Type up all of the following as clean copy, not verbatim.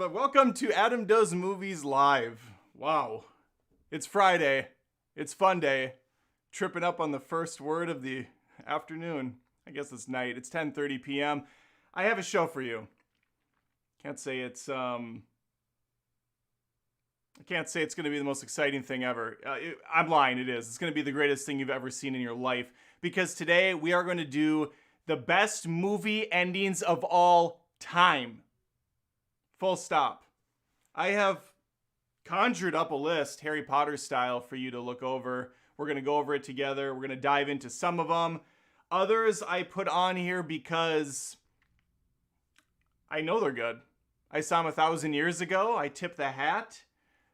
Welcome to Adam Does Movies Live. Wow. It's Friday. It's fun day. Tripping up on the first word of the afternoon. I guess it's night. It's 10:30 p.m. I have a show for you. Can't say it's going to be the most exciting thing ever. I'm lying, it is. It's going to be the greatest thing you've ever seen in your life, because today we are going to do the best movie endings of all time. Full stop. I have conjured up a list, Harry Potter style, for you to look over. We're going to go over it together. We're going to dive into some of them. Others I put on here because I know they're good. I saw them 1,000 years ago. I tip the hat.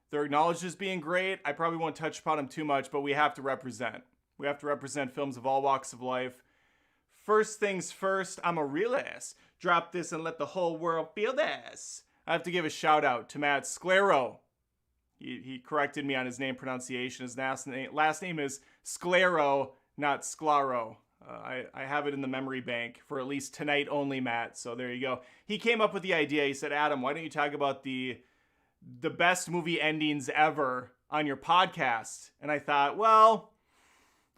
They're acknowledged as being great. I probably won't touch upon them too much, but we have to represent. We have to represent films of all walks of life. First things first, I'm a realist. Drop this and let the whole world feel this. I have to give a shout out to Matt Sclero. He corrected me on his name pronunciation. His last name is Sclero, not Sclaro. I have it in the memory bank for at least tonight only, Matt. So there you go. He came up with the idea. He said, Adam, why don't you talk about the best movie endings ever on your podcast? And I thought, well,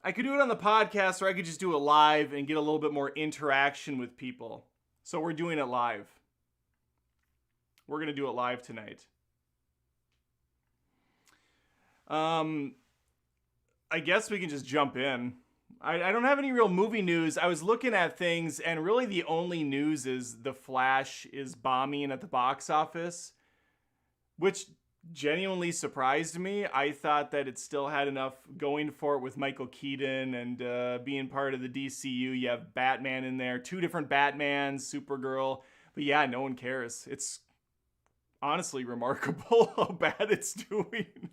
I could do it on the podcast, or I could just do it live and get a little bit more interaction with people. So we're doing it live. We're going to do it live tonight. I guess we can just jump in. I don't have any real movie news. I was looking at things, and really the only news is The Flash is bombing at the box office, which genuinely surprised me. I thought that it still had enough going for it with Michael Keaton and being part of the DCU. You have Batman in there, 2 different Batmans, Supergirl. But yeah, no one cares. It's honestly remarkable how bad it's doing.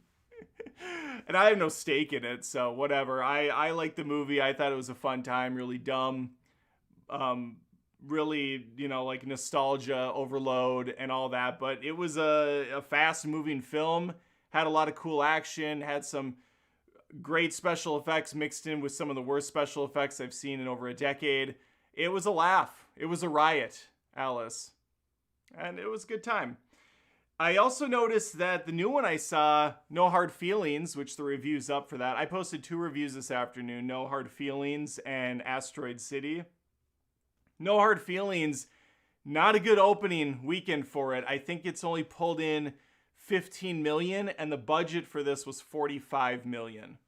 And I have no stake in it, so whatever. I liked the movie. I thought it was a fun time, really dumb. Really, like nostalgia overload and all that. But it was a fast-moving film. Had a lot of cool action. Had some great special effects mixed in with some of the worst special effects I've seen in over a decade. It was a laugh. It was a riot, Alice. And it was a good time. I also noticed that the new one I saw, No Hard Feelings, which the review's up for that. I posted 2 reviews this afternoon, No Hard Feelings and Asteroid City. No Hard Feelings, not a good opening weekend for it. I think it's only pulled in $15 million, and the budget for this was $45 million.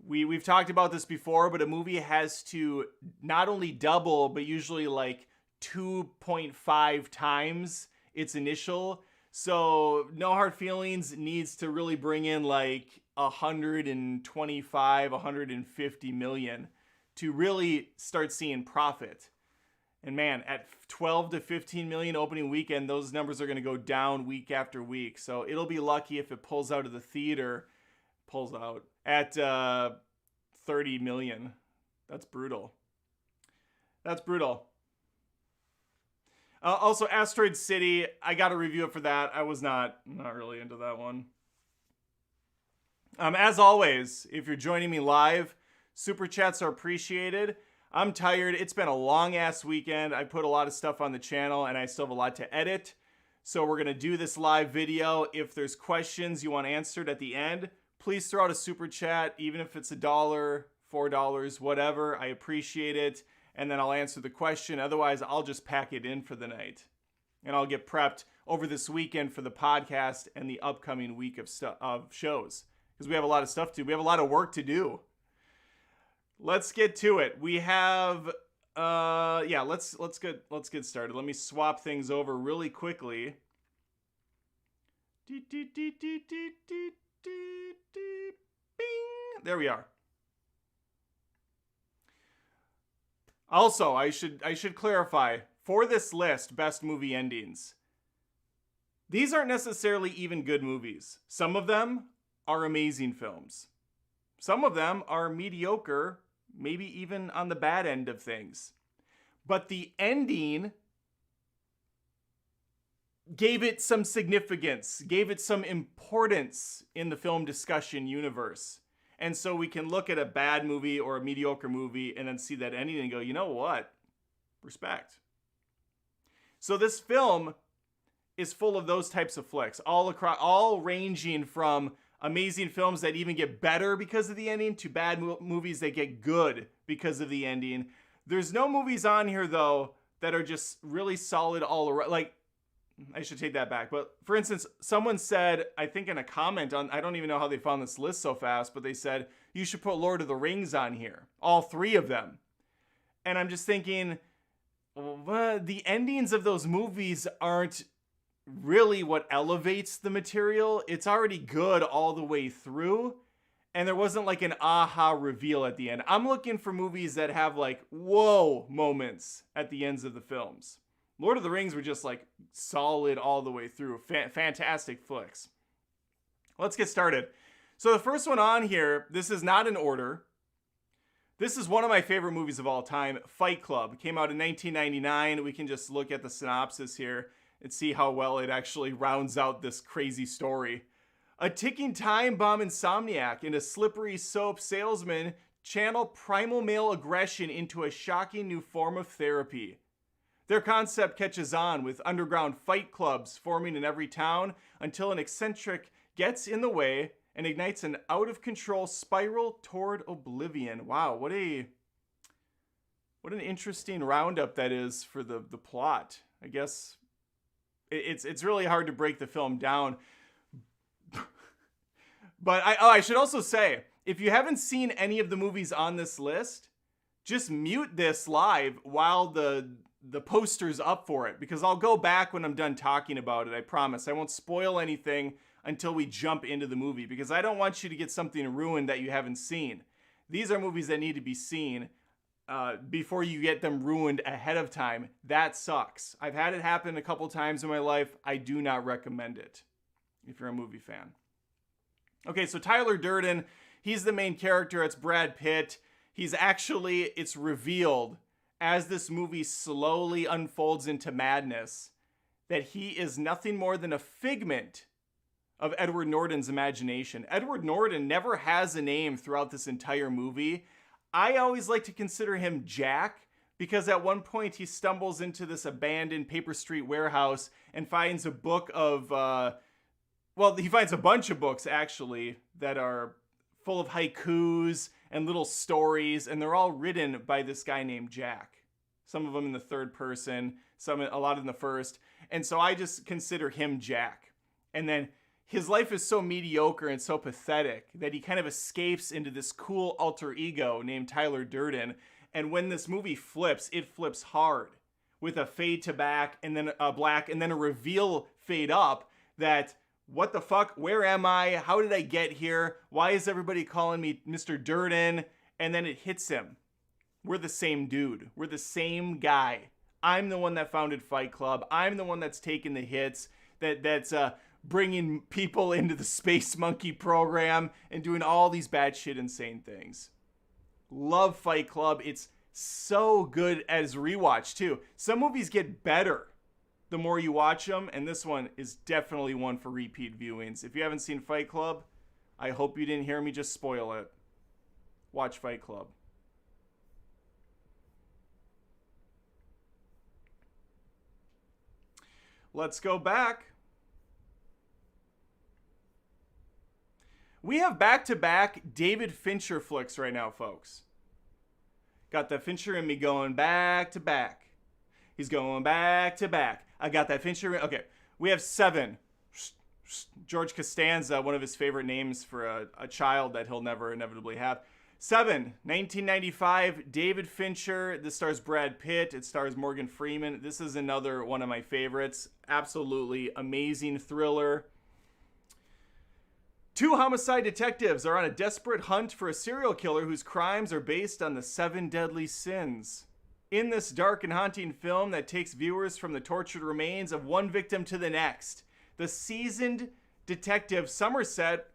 We've talked about this before, but a movie has to not only double, but usually like 2.5 times its initial. So No Hard Feelings needs to really bring in like 125, 150 million to really start seeing profit. And man, at 12 to 15 million opening weekend, those numbers are going to go down week after week. So it'll be lucky if it pulls out of the theater, at 30 million. That's brutal. Also, Asteroid City, I got a review for that. I was not really into that one. As always, if you're joining me live, super chats are appreciated. I'm tired. It's been a long ass weekend. I put a lot of stuff on the channel and I still have a lot to edit. So we're going to do this live video. If there's questions you want answered at the end, please throw out a super chat, even if it's $1, $4, whatever. I appreciate it. And then I'll answer the question. Otherwise, I'll just pack it in for the night. And I'll get prepped over this weekend for the podcast and the upcoming week of shows. Because we have a lot of stuff to do. We have a lot of work to do. Let's get to it. We have let's get started. Let me swap things over really quickly. Bing. There we are. Also, I should clarify, for this list, best movie endings, these aren't necessarily even good movies. Some of them are amazing films. Some of them are mediocre, maybe even on the bad end of things. But the ending gave it some significance, gave it some importance in the film discussion universe. And so we can look at a bad movie or a mediocre movie and then see that ending and go, you know what? Respect. So this film is full of those types of flicks, all ranging from amazing films that even get better because of the ending to bad movies that get good because of the ending. There's no movies on here, though, that are just really solid all around. Like, I should take that back. But for instance, someone said, I think in a comment on, I don't even know how they found this list so fast, but they said, you should put Lord of the Rings on here. All three of them. And I'm just thinking, well, the endings of those movies aren't really what elevates the material. It's already good all the way through. And there wasn't like an aha reveal at the end. I'm looking for movies that have like, whoa moments at the ends of the films. Lord of the Rings were just like solid all the way through. Fantastic flicks. Let's get started. So the first one on here, this is not in order. This is one of my favorite movies of all time, Fight Club. Came out in 1999. We can just look at the synopsis here and see how well it actually rounds out this crazy story. A ticking time bomb insomniac and a slippery soap salesman channel primal male aggression into a shocking new form of therapy. Their concept catches on, with underground fight clubs forming in every town until an eccentric gets in the way and ignites an out-of-control spiral toward oblivion. Wow, what an interesting roundup that is for the plot. I guess it's really hard to break the film down. But I should also say, if you haven't seen any of the movies on this list, just mute this live while the poster's up for it, because I'll go back when I'm done talking about it. I promise. I won't spoil anything until we jump into the movie, because I don't want you to get something ruined that you haven't seen. These are movies that need to be seen before you get them ruined ahead of time. That sucks. I've had it happen a couple times in my life. I do not recommend it if you're a movie fan. Okay, so Tyler Durden, he's the main character. It's Brad Pitt. It's revealed as this movie slowly unfolds into madness that he is nothing more than a figment of Edward Norton's imagination. Edward Norton never has a name throughout this entire movie. I always like to consider him Jack, because at one point he stumbles into this abandoned Paper Street warehouse and finds a book of, he finds a bunch of books actually that are full of haikus and little stories, and they're all written by this guy named Jack. Some of them in the third person, a lot in the first. And so I just consider him Jack. And then his life is so mediocre and so pathetic that he kind of escapes into this cool alter ego named Tyler Durden. And when this movie flips, it flips hard with a fade to black and then a reveal fade up that, what the fuck? Where am I? How did I get here? Why is everybody calling me Mr. Durden? And then it hits him. We're the same dude. We're the same guy. I'm the one that founded Fight Club. I'm the one that's taking the hits, that's bringing people into the Space Monkey program and doing all these batshit insane things. Love Fight Club. It's so good as rewatch too. Some movies get better the more you watch them, and this one is definitely one for repeat viewings. If you haven't seen Fight Club, I hope you didn't hear me just spoil it. Watch Fight Club. Let's go back. We have back-to-back David Fincher flicks right now, folks. Got that Fincher in me going back to back. He's going back to back. I got that Fincher. Okay, we have 7. George Costanza, one of his favorite names for a child that he'll never inevitably have. 7, 1995, David Fincher. This stars Brad Pitt. It stars Morgan Freeman. This is another one of my favorites. Absolutely amazing thriller. 2 homicide detectives are on a desperate hunt for a serial killer whose crimes are based on the 7 deadly sins. In this dark and haunting film that takes viewers from the tortured remains of one victim to the next, the seasoned detective Somerset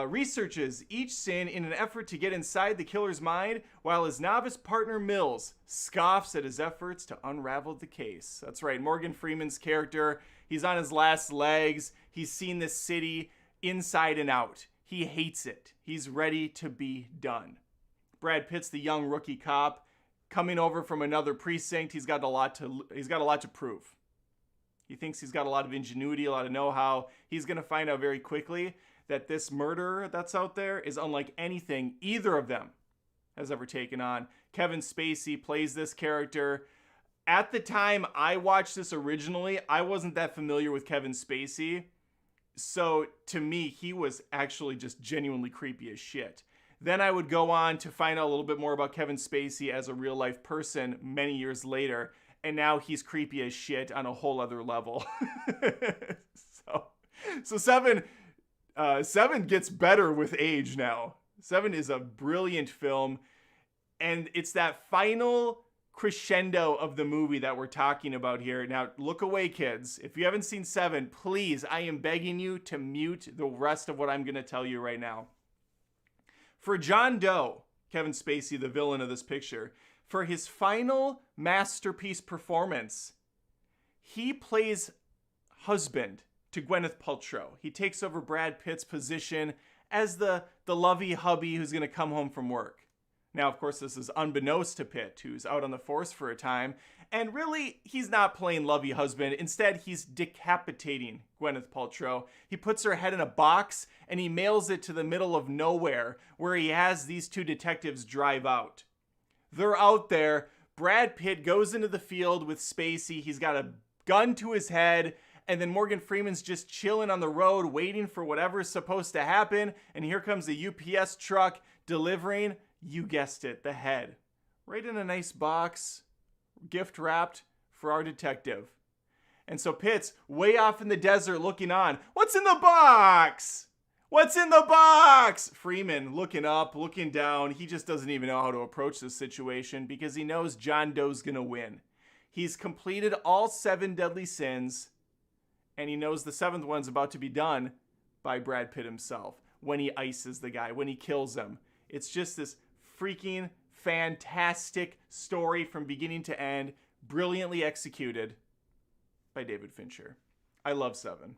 researches each sin in an effort to get inside the killer's mind, while his novice partner Mills scoffs at his efforts to unravel the case. That's right, Morgan Freeman's character, he's on his last legs. He's seen this city inside and out. He hates it. He's ready to be done. Brad Pitt's the young rookie cop coming over from another precinct. He's got a lot to prove. He thinks he's got a lot of ingenuity, a lot of know-how. He's going to find out very quickly that this murderer that's out there is unlike anything either of them has ever taken on. Kevin Spacey plays this character. At the time I watched this originally, I wasn't that familiar with Kevin Spacey. So to me, he was actually just genuinely creepy as shit. Then I would go on to find out a little bit more about Kevin Spacey as a real life person many years later. And now he's creepy as shit on a whole other level. So 7 gets better with age now. 7 is a brilliant film. And it's that final crescendo of the movie that we're talking about here. Now, look away, kids. If you haven't seen 7, please, I am begging you to mute the rest of what I'm going to tell you right now. For John Doe, Kevin Spacey, the villain of this picture, for his final masterpiece performance, he plays husband to Gwyneth Paltrow. He takes over Brad Pitt's position as the lovey hubby who's going to come home from work. Now, of course, this is unbeknownst to Pitt, who's out on the force for a time. And really, he's not playing lovey husband. Instead, he's decapitating Gwyneth Paltrow. He puts her head in a box and he mails it to the middle of nowhere where he has these 2 detectives drive out. They're out there. Brad Pitt goes into the field with Spacey. He's got a gun to his head. And then Morgan Freeman's just chilling on the road waiting for whatever's supposed to happen. And here comes a UPS truck delivering, you guessed it, the head. Right in a nice box, gift wrapped for our detective. And so Pitt's way off in the desert looking on. What's in the box? What's in the box? Freeman looking up, looking down. He just doesn't even know how to approach this situation because he knows John Doe's going to win. He's completed all 7 deadly sins, and he knows the 7th one's about to be done by Brad Pitt himself when he ices the guy, when he kills him. It's just this freaking fantastic story from beginning to end, brilliantly executed by David Fincher. I love 7.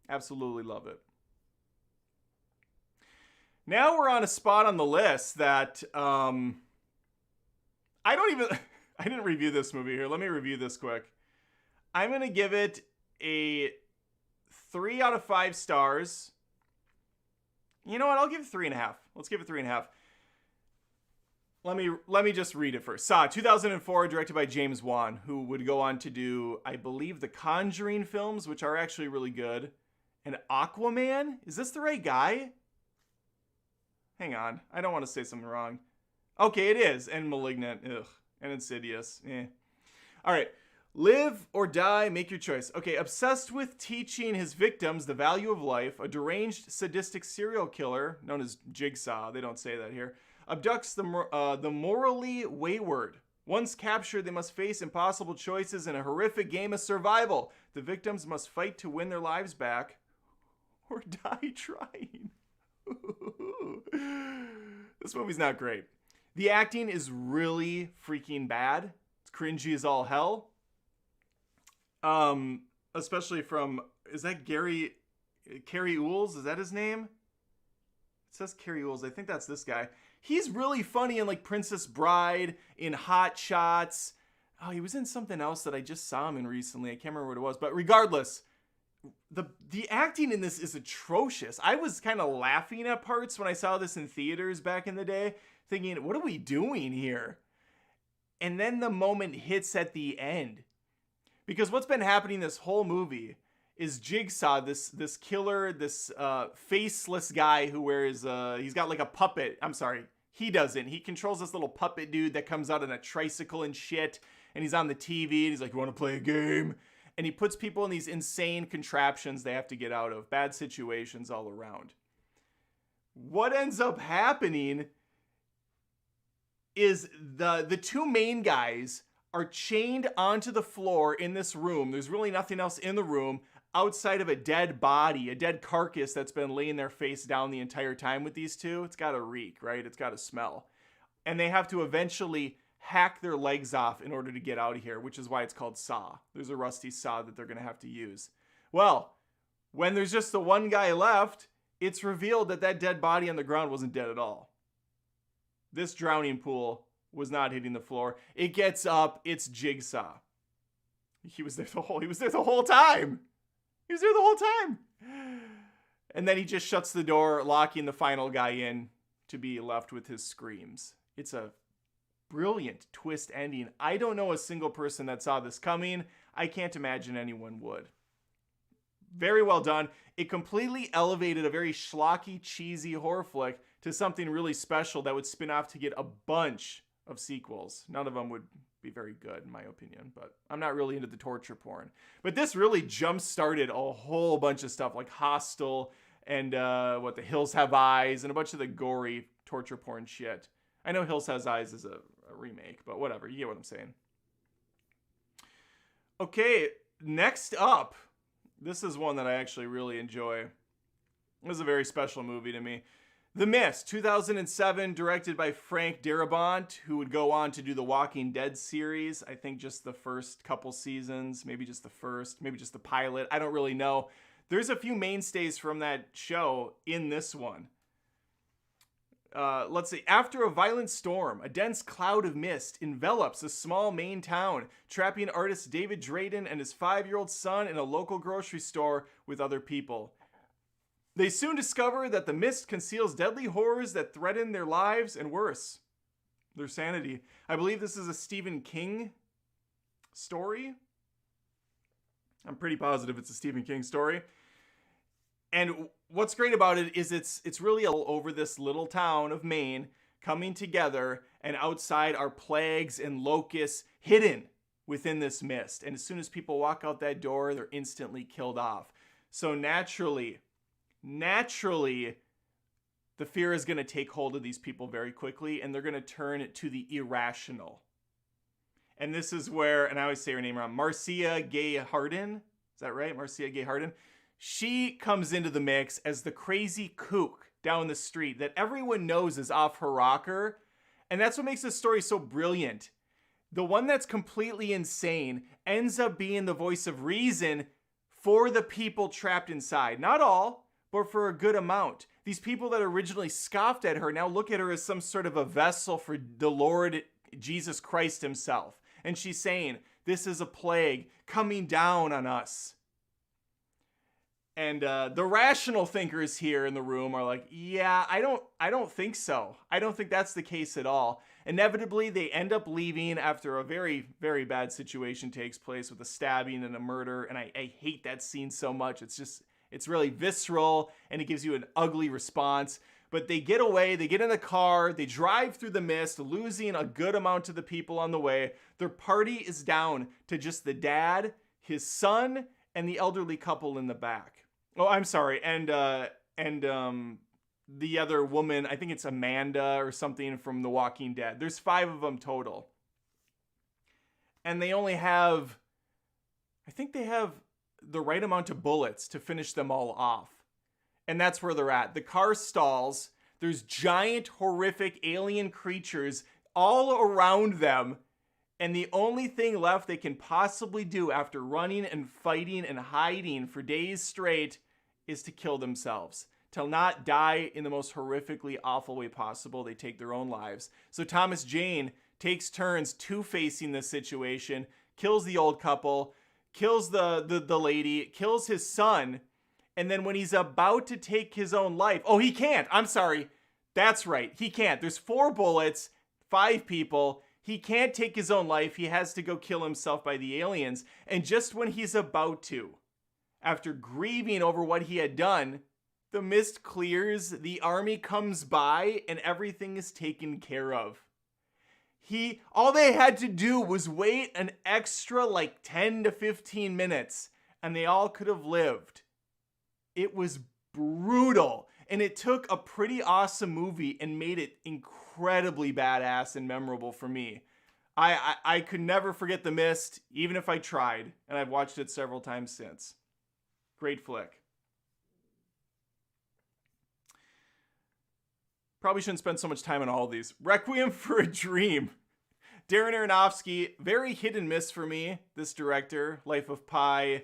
Absolutely love it. Now we're on a spot on the list that I didn't review this movie here. Let me review this quick. I'm going to give it a 3 out of 5 stars. You know what? I'll give it 3.5. Let's give it 3.5. Let me just read it first. Saw, 2004, directed by James Wan, who would go on to do, I believe, the Conjuring films, which are actually really good. And Aquaman? Is this the right guy? Hang on. I don't want to say something wrong. Okay, it is. And Malignant. Ugh. And Insidious. All right. Live or die, make your choice. Okay, obsessed with teaching his victims the value of life, a deranged, sadistic serial killer, known as Jigsaw, they don't say that here, abducts the morally wayward. Once captured, they must face impossible choices in a horrific game of survival. The victims must fight to win their lives back or die trying. This movie's not great. The acting is really freaking bad. It's cringy as all hell. Especially from, is that Carrie Ools? Is that his name? It says Carrie Ools. I think that's this guy. He's really funny in like Princess Bride, in Hot Shots. Oh, he was in something else that I just saw him in recently. I can't remember what it was, but regardless, the acting in this is atrocious. I was kind of laughing at parts when I saw this in theaters back in the day, thinking, what are we doing here? And then the moment hits at the end. Because what's been happening this whole movie is Jigsaw, this killer, this faceless guy who wears, he's got like a puppet. I'm sorry, he doesn't. He controls this little puppet dude that comes out on a tricycle and shit. And he's on the TV and he's like, you want to play a game? And he puts people in these insane contraptions they have to get out of. Bad situations all around. What ends up happening is the two main guys are chained onto the floor in this room. There's really nothing else in the room outside of a dead body, a dead carcass that's been laying their face down the entire time with these two. It's got to reek, right? It's got to smell. And they have to eventually hack their legs off in order to get out of here, which is why it's called Saw. There's a rusty saw that they're going to have to use. Well, when there's just the one guy left, it's revealed that that dead body on the ground wasn't dead at all. This drowning pool was not hitting the floor. It gets up. It's Jigsaw. He was there the whole time. He was there the whole time. And then he just shuts the door, locking the final guy in to be left with his screams. It's a brilliant twist ending. I don't know a single person that saw this coming. I can't imagine anyone would. Very well done. It completely elevated a very schlocky, cheesy horror flick to something really special that would spin off to get a bunch of sequels. None of them would be very good, in my opinion, but I'm not really into the torture porn. But this really jump-started a whole bunch of stuff like Hostel and The Hills Have Eyes and a bunch of the gory torture porn shit. I know Hills Has Eyes is a remake, but whatever. You get what I'm saying. Okay, next up. This is one that I actually really enjoy. This is a very special movie to me. The Mist, 2007, directed by Frank Darabont, who would go on to do the Walking Dead series. I think just the first couple seasons, maybe just the first, maybe just the pilot. I don't really know. There's a few mainstays from that show in this one. Let's see. After a violent storm, a dense cloud of mist envelops a small Maine town, trapping artist David Drayden and his 5-year-old son in a local grocery store with other people. They soon discover that the mist conceals deadly horrors that threaten their lives and worse, their sanity. I believe this is a Stephen King story. I'm pretty positive it's a Stephen King story. And what's great about it is it's really all over this little town of Maine coming together, and outside are plagues and locusts hidden within this mist. And as soon as people walk out that door, they're instantly killed off. So naturally, the fear is going to take hold of these people very quickly, and they're going to turn to the irrational. And this is where, and I always say her name wrong, Marcia Gay Harden. Is that right? Marcia Gay Harden. She comes into the mix as the crazy kook down the street that everyone knows is off her rocker. And that's what makes this story so brilliant. The one that's completely insane ends up being the voice of reason for the people trapped inside. Not all, but for a good amount. These people that originally scoffed at her now look at her as some sort of a vessel for the Lord Jesus Christ himself. And she's saying, this is a plague coming down on us. And the rational thinkers here in the room are like, yeah, I don't think so. I don't think that's the case at all. Inevitably, they end up leaving after a very, very bad situation takes place with a stabbing and a murder. And I hate that scene so much. It's really visceral, and it gives you an ugly response. But they get away, they get in the car, they drive through the mist, losing a good amount of the people on the way. Their party is down to just the dad, his son, and the elderly couple in the back. Oh, I'm sorry. And the other woman, I think it's Amanda or something from The Walking Dead. There's 5 of them total. And they only have, I think they have the right amount of bullets to finish them all off. And that's where they're at. The car stalls. There's giant, horrific alien creatures all around them. And the only thing left they can possibly do after running and fighting and hiding for days straight is to kill themselves. To not die in the most horrifically awful way possible. They take their own lives. So Thomas Jane takes turns two-facing this situation, kills the old couple, kills the lady, kills his son, and then when he's about to take his own life, oh, he can't. I'm sorry. That's right. He can't. There's 4 bullets, 5 people. He can't take his own life. He has to go kill himself by the aliens. And just when he's about to, after grieving over what he had done, the mist clears, the army comes by, and everything is taken care of. All they had to do was wait an extra like 10 to 15 minutes, and they all could have lived. It was brutal, and it took a pretty awesome movie and made it incredibly badass and memorable for me. I could never forget The Mist, even if I tried, and I've watched it several times since. Great flick. Probably shouldn't spend so much time on all of these. Requiem for a Dream. Darren Aronofsky, very hit and miss for me, this director. Life of Pi,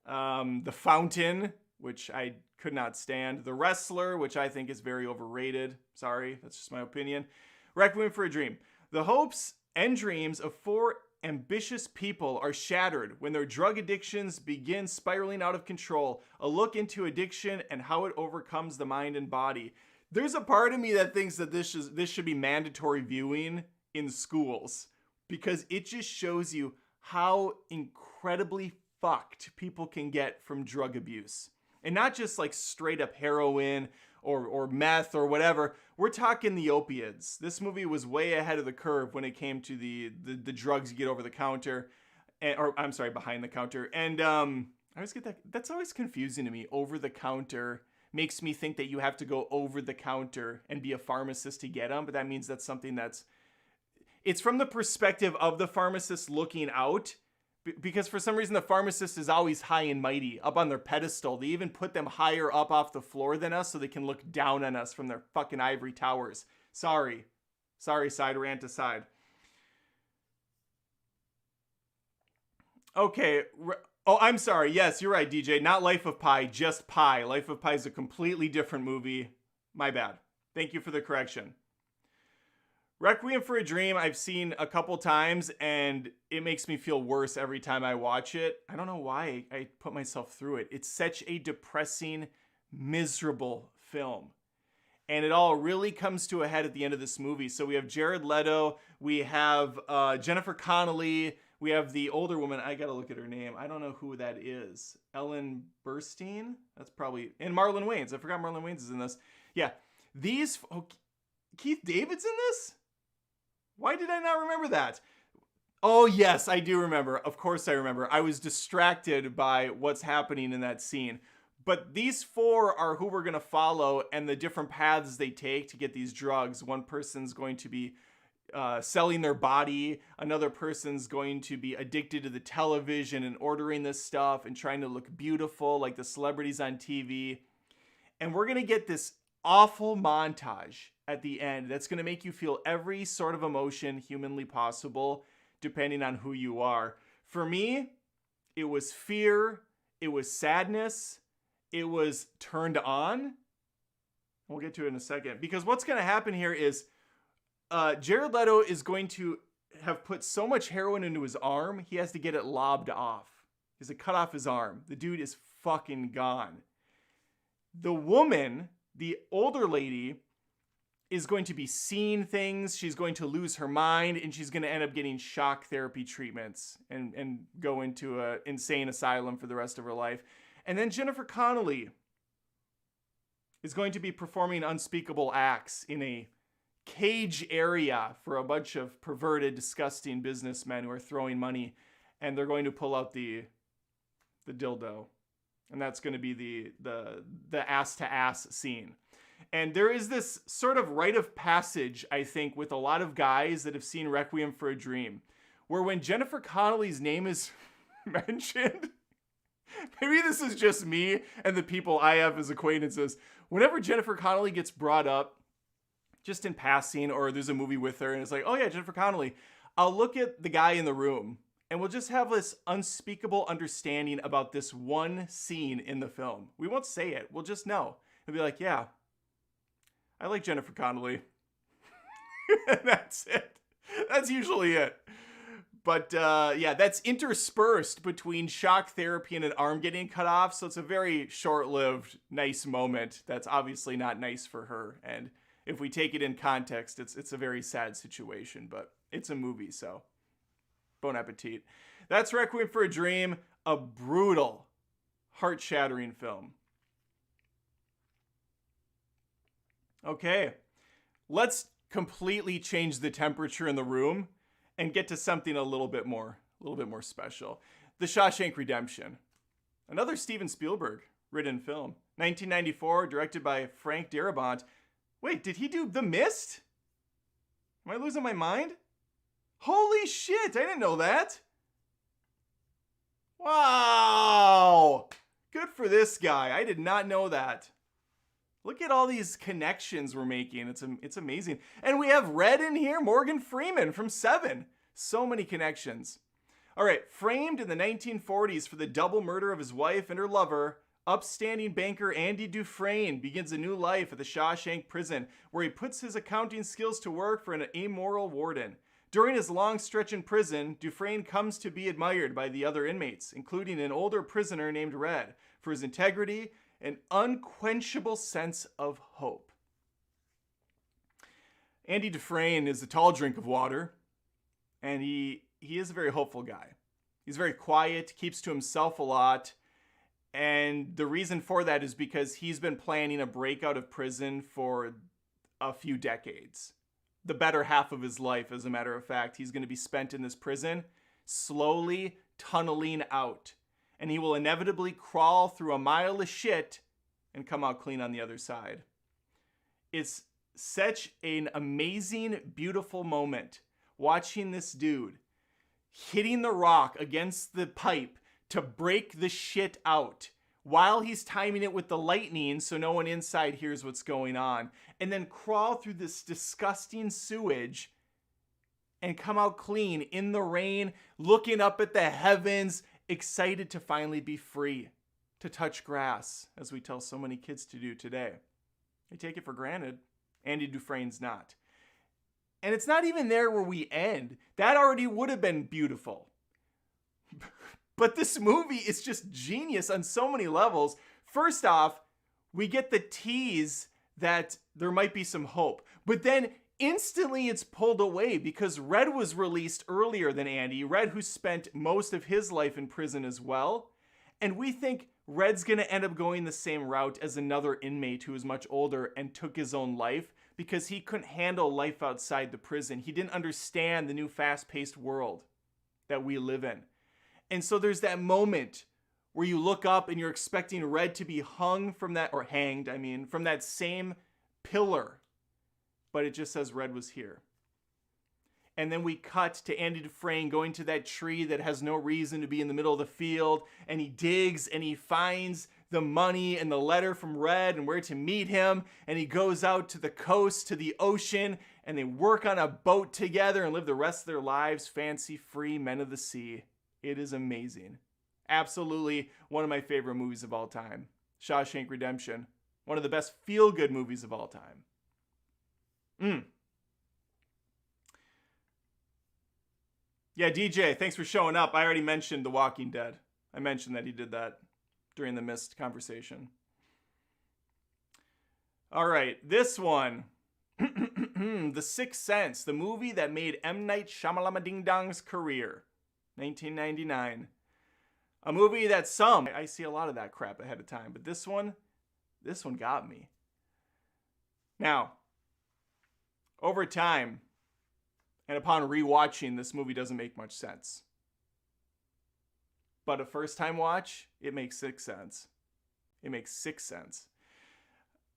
The Fountain, which I could not stand. The Wrestler, which I think is very overrated. Sorry, that's just my opinion. Requiem for a Dream. The hopes and dreams of 4 ambitious people are shattered when their drug addictions begin spiraling out of control. A look into addiction and how it overcomes the mind and body. There's a part of me that thinks that this should be mandatory viewing in schools, because it just shows you how incredibly fucked people can get from drug abuse. And not just like straight up heroin or meth or whatever. We're talking the opiates. This movie was way ahead of the curve when it came to the drugs you get over the counter, behind the counter. And I always get that's always confusing to me. Over the counter makes me think that you have to go over the counter and be a pharmacist to get them, but that means that's something it's from the perspective of the pharmacist looking out, because for some reason the pharmacist is always high and mighty up on their pedestal. They even put them higher up off the floor than us so they can look down on us from their fucking ivory towers. Sorry, side rant aside. Okay. Oh, I'm sorry. Yes, you're right, DJ. Not Life of Pi, just Pi. Life of Pi is a completely different movie. My bad. Thank you for the correction. Requiem for a Dream, I've seen a couple times, and it makes me feel worse every time I watch it. I don't know why I put myself through it. It's such a depressing, miserable film. And it all really comes to a head at the end of this movie. So we have Jared Leto, we have Jennifer Connelly, we have the older woman. I gotta look at her name. I don't know who that is. Ellen Burstyn? That's probably... And Marlon Wayans. I forgot Marlon Wayans is in this. Yeah. Keith David's in this? Why did I not remember that? Oh, yes, I do remember. Of course I remember. I was distracted by what's happening in that scene. But these 4 are who we're going to follow and the different paths they take to get these drugs. One person's going to be selling their body. Another person's going to be addicted to the television and ordering this stuff and trying to look beautiful like the celebrities on TV. And we're going to get this awful montage at the end that's going to make you feel every sort of emotion humanly possible, depending on who you are. For me, it was fear, it was sadness, it was turned on. We'll get to it in a second, because what's going to happen here is Jared Leto is going to have put so much heroin into his arm, he has to get it lobbed off. He has to cut off his arm. The dude is fucking gone. The woman, the older lady, is going to be seeing things. She's going to lose her mind, and she's going to end up getting shock therapy treatments and go into an insane asylum for the rest of her life. And then Jennifer Connelly is going to be performing unspeakable acts in a cage area for a bunch of perverted, disgusting businessmen who are throwing money, and they're going to pull out the dildo. And that's going to be the ass-to-ass scene. And there is this sort of rite of passage, I think, with a lot of guys that have seen Requiem for a Dream, where when Jennifer Connelly's name is mentioned, maybe this is just me and the people I have as acquaintances, whenever Jennifer Connelly gets brought up, just in passing, or there's a movie with her, and it's like, oh yeah, Jennifer Connelly, I'll look at the guy in the room, and we'll just have this unspeakable understanding about this one scene in the film. We won't say it. We'll just know. We'll be like, yeah, I like Jennifer Connelly. And that's it. That's usually it. But yeah, that's interspersed between shock therapy and an arm getting cut off. So it's a very short-lived, nice moment. That's obviously not nice for her. And if we take it in context, it's a very sad situation. But it's a movie, so bon appetit. That's Requiem for a Dream, a brutal, heart-shattering film. Okay, let's completely change the temperature in the room and get to something a little bit more special. The Shawshank Redemption, another Steven Spielberg written film, 1994, directed by Frank Darabont. Wait, did he do The Mist? Am I losing my mind? Holy shit, I didn't know that. Wow, good for this guy. I did not know that. Look at all these connections we're making. It's amazing. And we have Red in here, Morgan Freeman from Seven. So many connections. All right, framed in the 1940s for the double murder of his wife and her lover, upstanding banker Andy Dufresne begins a new life at the Shawshank prison, where he puts his accounting skills to work for an amoral warden. During his long stretch in prison, Dufresne comes to be admired by the other inmates, including an older prisoner named Red, for his integrity, an unquenchable sense of hope. Andy Dufresne is a tall drink of water, and he is a very hopeful guy. He's very quiet, keeps to himself a lot, and the reason for that is because he's been planning a breakout of prison for a few decades. The better half of his life, as a matter of fact, he's going to be spent in this prison, slowly tunneling out. And he will inevitably crawl through a mile of shit and come out clean on the other side. It's such an amazing, beautiful moment watching this dude hitting the rock against the pipe to break the shit out while he's timing it with the lightning so no one inside hears what's going on, and then crawl through this disgusting sewage and come out clean in the rain, looking up at the heavens, excited to finally be free, to touch grass, as we tell so many kids to do today. They take it for granted. Andy Dufresne's not. And it's not even there where we end. That already would have been beautiful. But this movie is just genius on so many levels. First off, we get the tease that there might be some hope. But then instantly it's pulled away because Red was released earlier than Andy. Red, who spent most of his life in prison as well. And we think Red's going to end up going the same route as another inmate who was much older and took his own life because he couldn't handle life outside the prison. He didn't understand the new fast-paced world that we live in. And so there's that moment where you look up and you're expecting Red to be hung from that, or hanged, from that same pillar. But it just says Red was here. And then we cut to Andy Dufresne going to that tree that has no reason to be in the middle of the field. And he digs and he finds the money and the letter from Red and where to meet him. And he goes out to the coast, to the ocean, and they work on a boat together and live the rest of their lives fancy-free men of the sea. It is amazing. Absolutely one of my favorite movies of all time. Shawshank Redemption. One of the best feel-good movies of all time. Yeah, DJ, thanks for showing up. I already mentioned The Walking Dead. I mentioned that he did that during the Mist conversation. All right, this one. The Sixth Sense, the movie that made M. Night Shyamalan Ding Dong's career. 1999. A movie that I see a lot of that crap ahead of time, but this one got me. Now, over time, and upon rewatching, this movie doesn't make much sense. But a first-time watch, it makes 6 sense. It makes 6 sense.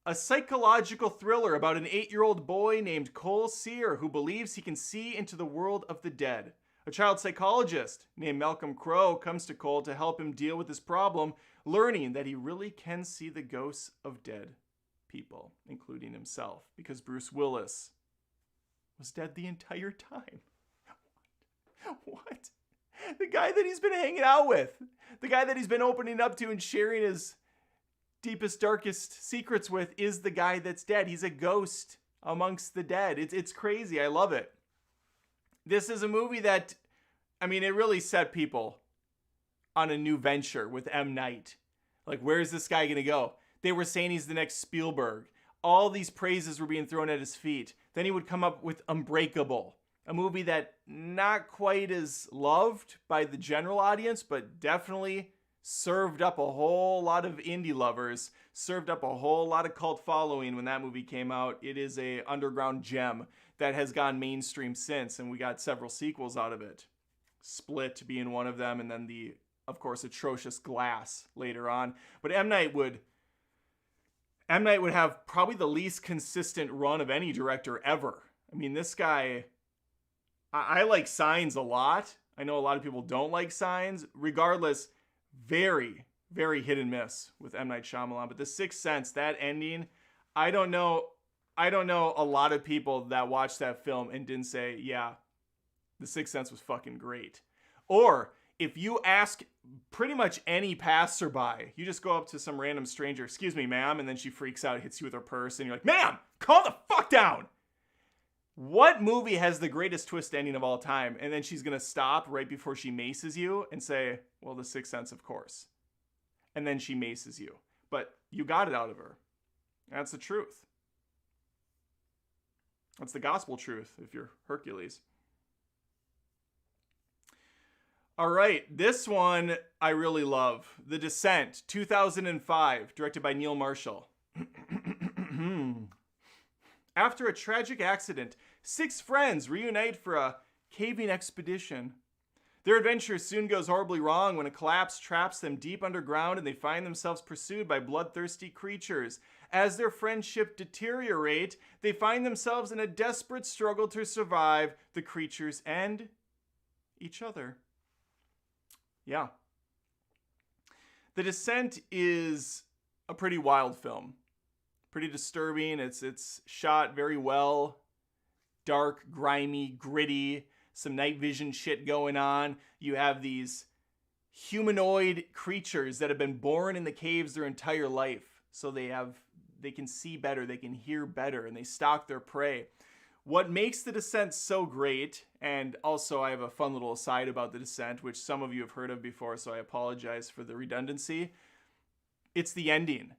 A psychological thriller about an 8-year-old boy named Cole Sear who believes he can see into the world of the dead. A child psychologist named Malcolm Crowe comes to Cole to help him deal with this problem, learning that he really can see the ghosts of dead people, including himself, because Bruce Willis was dead the entire time. What? The guy that he's been hanging out with, the guy that he's been opening up to and sharing his deepest, darkest secrets with is the guy that's dead. He's a ghost amongst the dead. It's crazy. I love it. This is a movie that, I mean, it really set people on a new venture with M. Night. Like, where's this guy going to go? They were saying he's the next Spielberg. All these praises were being thrown at his feet. Then he would come up with Unbreakable, a movie that not quite as loved by the general audience, but definitely served up a whole lot of indie lovers, served up a whole lot of cult following when that movie came out. It is a underground gem that has gone mainstream since, and we got several sequels out of it. Split being one of them, and then the, of course, atrocious Glass later on. But M. Night would have probably the least consistent run of any director ever. I mean, this guy, I like Signs a lot. I know a lot of people don't like Signs. Regardless, very, very hit and miss with M. Night Shyamalan. But The Sixth Sense, that ending, I don't know a lot of people that watched that film and didn't say, yeah, The Sixth Sense was fucking great. Or if you ask pretty much any passerby, you just go up to some random stranger, excuse me, ma'am, and then she freaks out, hits you with her purse, and you're like, ma'am, calm the fuck down. What movie has the greatest twist ending of all time? And then she's going to stop right before she maces you and say, well, The Sixth Sense, of course. And then she maces you. But you got it out of her. That's the truth. That's the gospel truth if you're Hercules. All right, this one I really love. The Descent, 2005, directed by Neil Marshall. After a tragic accident, 6 friends reunite for a caving expedition. Their adventure soon goes horribly wrong when a collapse traps them deep underground and they find themselves pursued by bloodthirsty creatures. As their friendship deteriorate, they find themselves in a desperate struggle to survive the creatures and each other. Yeah. The Descent is a pretty wild film. Pretty disturbing. It's shot very well. Dark, grimy, gritty. Some night vision shit going on. You have these humanoid creatures that have been born in the caves their entire life. So they can see better, they can hear better, and they stalk their prey. What makes The Descent so great, and also I have a fun little aside about The Descent, which some of you have heard of before, so I apologize for the redundancy. It's the ending.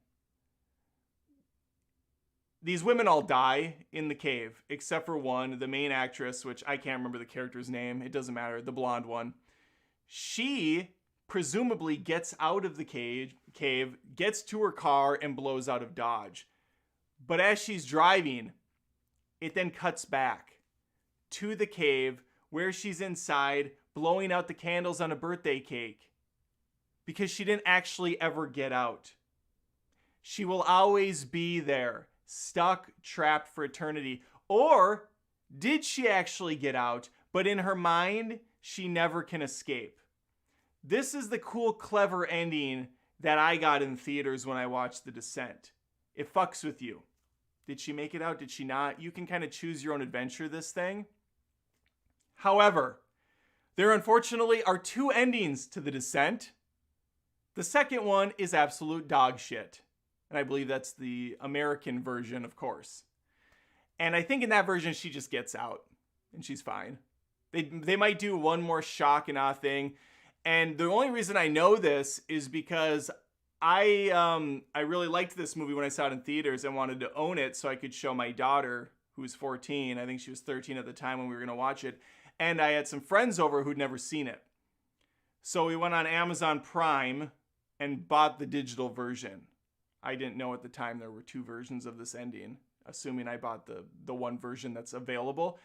These women all die in the cave, except for one, the main actress, which I can't remember the character's name. It doesn't matter, the blonde one. She presumably gets out of the cave, gets to her car, and blows out of Dodge. But as she's driving, it then cuts back to the cave where she's inside blowing out the candles on a birthday cake because she didn't actually ever get out. She will always be there, stuck, trapped for eternity. Or did she actually get out, but in her mind, she never can escape? This is the cool, clever ending that I got in theaters when I watched The Descent. It fucks with you. Did she make it out? Did she not? You can kind of choose your own adventure, this thing. However, there unfortunately are 2 endings to The Descent. The second one is absolute dog shit. And I believe that's the American version, of course. And I think in that version, she just gets out. And she's fine. They might do one more shock and awe thing. And the only reason I know this is because I really liked this movie when I saw it in theaters and wanted to own it so I could show my daughter, who's 14. I think she was 13 at the time when we were going to watch it. And I had some friends over who'd never seen it. So we went on Amazon Prime and bought the digital version. I didn't know at the time there were 2 versions of this ending, assuming I bought the one version that's available.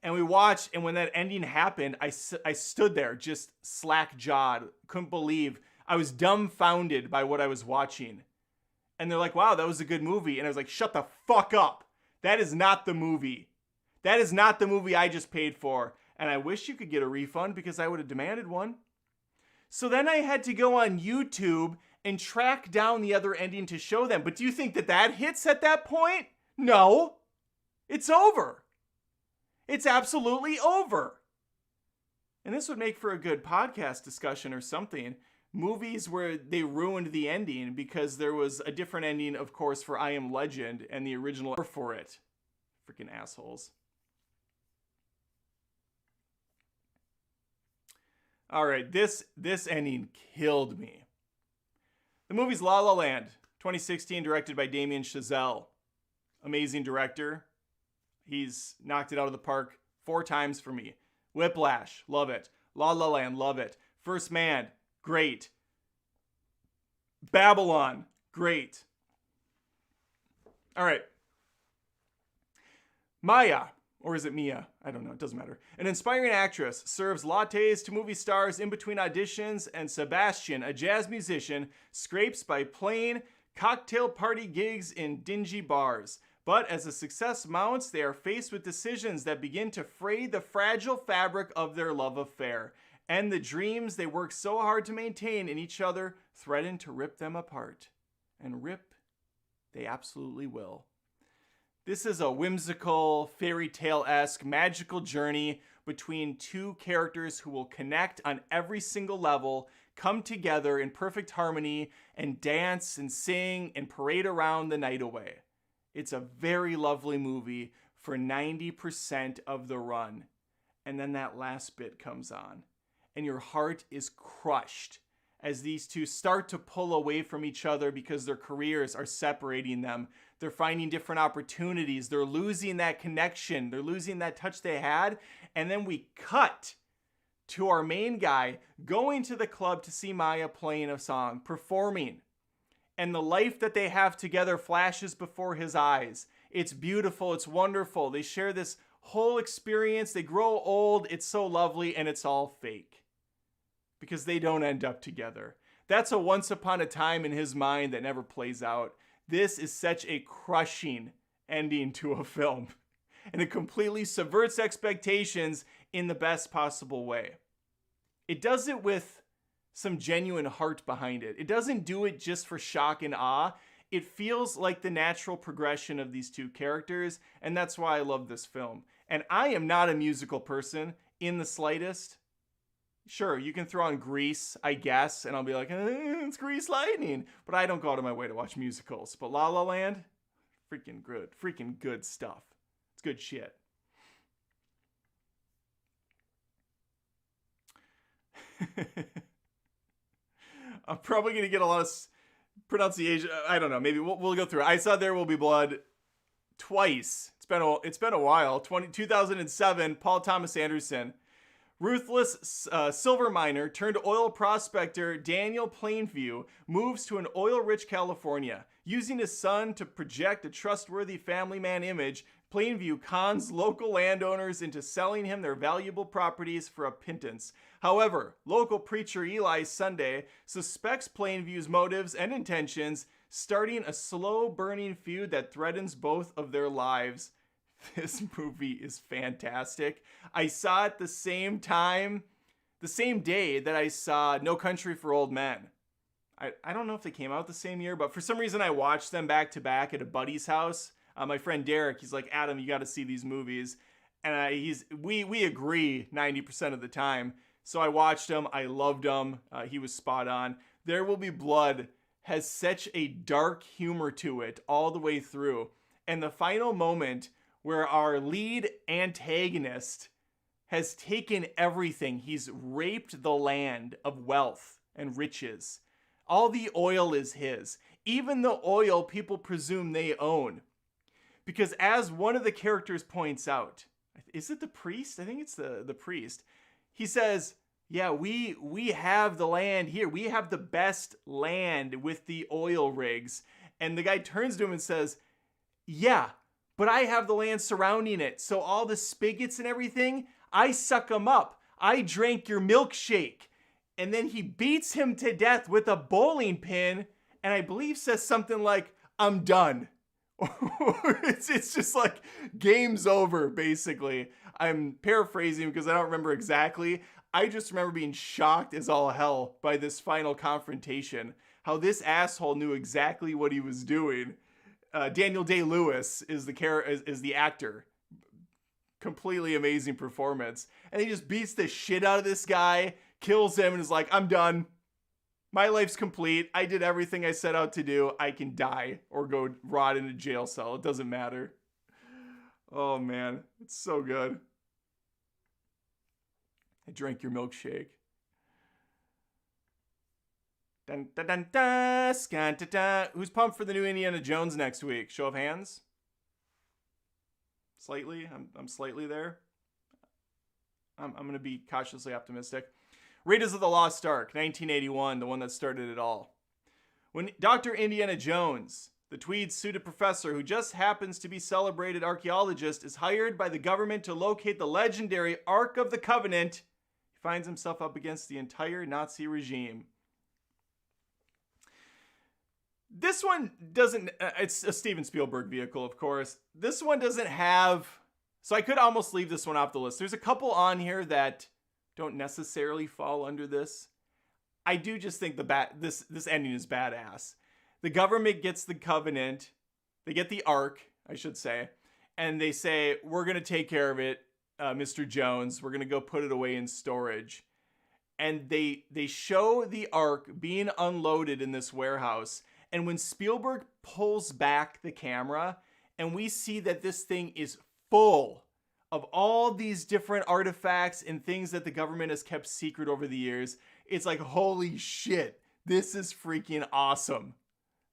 And we watched, and when that ending happened, I stood there just slack-jawed, couldn't believe. I was dumbfounded by what I was watching. And they're like, wow, that was a good movie. And I was like, shut the fuck up. That is not the movie. That is not the movie I just paid for. And I wish you could get a refund because I would have demanded one. So then I had to go on YouTube and track down the other ending to show them. But do you think that hits at that point? No. It's over. It's absolutely over. And this would make for a good podcast discussion or something. Movies where they ruined the ending because there was a different ending, of course, for I Am Legend and the original for it. Freaking assholes. All right, this ending killed me. The movie's La La Land, 2016, directed by Damien Chazelle. Amazing director. He's knocked it out of the park 4 times for me. Whiplash, love it. La La Land, love it. First Man, great. Babylon, great. All right. Maya, or is it Mia? I don't know, it doesn't matter. An inspiring actress, serves lattes to movie stars in between auditions, and Sebastian, a jazz musician, scrapes by playing cocktail party gigs in dingy bars. But as the success mounts, they are faced with decisions that begin to fray the fragile fabric of their love affair, and the dreams they work so hard to maintain in each other threaten to rip them apart. And rip, they absolutely will. This is a whimsical, fairy tale-esque, magical journey between 2 characters who will connect on every single level, come together in perfect harmony, and dance and sing and parade around the night away. It's a very lovely movie for 90% of the run. And then that last bit comes on, and your heart is crushed as these 2 start to pull away from each other because their careers are separating them. They're finding different opportunities. They're losing that connection. They're losing that touch they had. And then we cut to our main guy going to the club to see Maya playing a song, performing. And the life that they have together flashes before his eyes. It's beautiful. It's wonderful. They share this whole experience. They grow old. It's so lovely, and it's all fake because they don't end up together. That's a once upon a time in his mind that never plays out. This is such a crushing ending to a film, and it completely subverts expectations in the best possible way. It does it with some genuine heart behind it. It doesn't do it just for shock and awe. It feels like the natural progression of these 2 characters, and that's why I love this film. And I am not a musical person in the slightest. Sure, you can throw on Grease, I guess, and I'll be like, it's Grease Lightning. But I don't go out of my way to watch musicals. But La La Land, freaking good stuff. It's good shit. I'm probably going to get a lot of pronunciation. I don't know. Maybe we'll go through it. I saw There Will Be Blood twice. It's been a while. 2007, Paul Thomas Anderson. Ruthless silver miner turned oil prospector Daniel Plainview moves to an oil-rich California. Using his son to project a trustworthy family man image, Plainview cons local landowners into selling him their valuable properties for a pittance. However, local preacher Eli Sunday suspects Plainview's motives and intentions, starting a slow-burning feud that threatens both of their lives. This movie is fantastic. I saw it the same day that I saw No Country for Old Men. I don't know if they came out the same year, but for some reason I watched them back to back at a buddy's house. My friend Derek, he's like, Adam, you got to see these movies. And we agree 90% of the time. So I watched them. I loved them. He was spot on. There Will Be Blood has such a dark humor to it all the way through. And the final moment where our lead antagonist has taken everything. He's raped the land of wealth and riches. All the oil is his. Even the oil people presume they own. Because as one of the characters points out, is it the priest? I think it's the priest. He says, yeah, we have the land here. We have the best land with the oil rigs. And the guy turns to him and says, yeah, but I have the land surrounding it. So all the spigots and everything, I suck them up. I drank your milkshake. And then he beats him to death with a bowling pin. And I believe says something like, I'm done. it's just like game's over, basically. I'm paraphrasing because I don't remember exactly. I just remember being shocked as all hell by this final confrontation. How this asshole knew exactly what he was doing. Daniel Day-Lewis is the actor. Completely amazing performance. And he just beats the shit out of this guy, kills him, and is like, I'm done. My life's complete. I did everything I set out to do. I can die or go rot in a jail cell. It doesn't matter. Oh, man. It's so good. I drank your milkshake. Dun, dun, dun, dun, scan, dun, dun. Who's pumped for the new Indiana Jones next week? Show of hands. Slightly. I'm slightly there. I'm going to be cautiously optimistic. Raiders of the Lost Ark, 1981, the one that started it all. When Dr. Indiana Jones, the tweed-suited professor who just happens to be celebrated archaeologist, is hired by the government to locate the legendary Ark of the Covenant, he finds himself up against the entire Nazi regime. This one doesn't, it's a Steven Spielberg vehicle, of course. This one doesn't have, so I could almost leave this one off the list. There's a couple on here that don't necessarily fall under this. I do just think this ending is badass. The government gets the Covenant, they get the Ark, I should say, and they say, we're going to take care of it, Mr. Jones. We're going to go put it away in storage. And they show the Ark being unloaded in this warehouse. And when Spielberg pulls back the camera and we see that this thing is full of all these different artifacts and things that the government has kept secret over the years, it's like, holy shit, this is freaking awesome.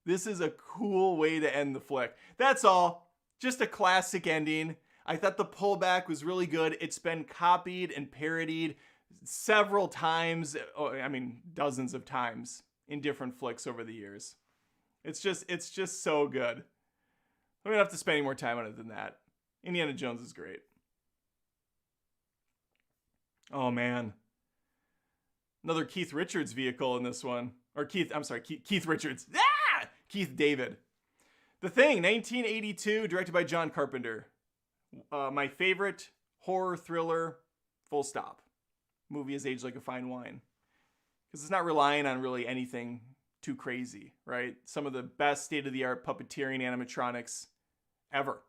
This is a cool way to end the flick. That's all. Just a classic ending. I thought the pullback was really good. It's been copied and parodied several times. I mean, dozens of times in different flicks over the years. It's just so good. We don't have to spend any more time on it than that. Indiana Jones is great. Oh, man. Another Keith Richards vehicle in this one. Or Keith Richards. Ah! Keith David. The Thing, 1982, directed by John Carpenter. My favorite horror thriller, full stop. Movie has aged like a fine wine. Because it's not relying on really anything too crazy, right? Some of the best state-of-the-art puppeteering animatronics ever.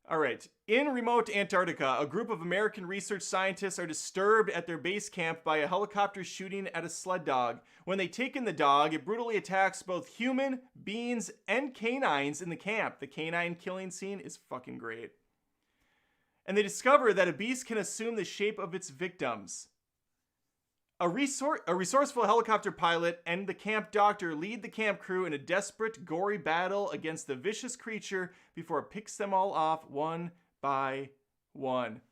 All right. In remote Antarctica, a group of American research scientists are disturbed at their base camp by a helicopter shooting at a sled dog. When they take in the dog, it brutally attacks both human beings and canines in the camp. The canine killing scene is fucking great. And they discover that a beast can assume the shape of its victims. A resourceful helicopter pilot and the camp doctor lead the camp crew in a desperate, gory battle against the vicious creature before it picks them all off one by one.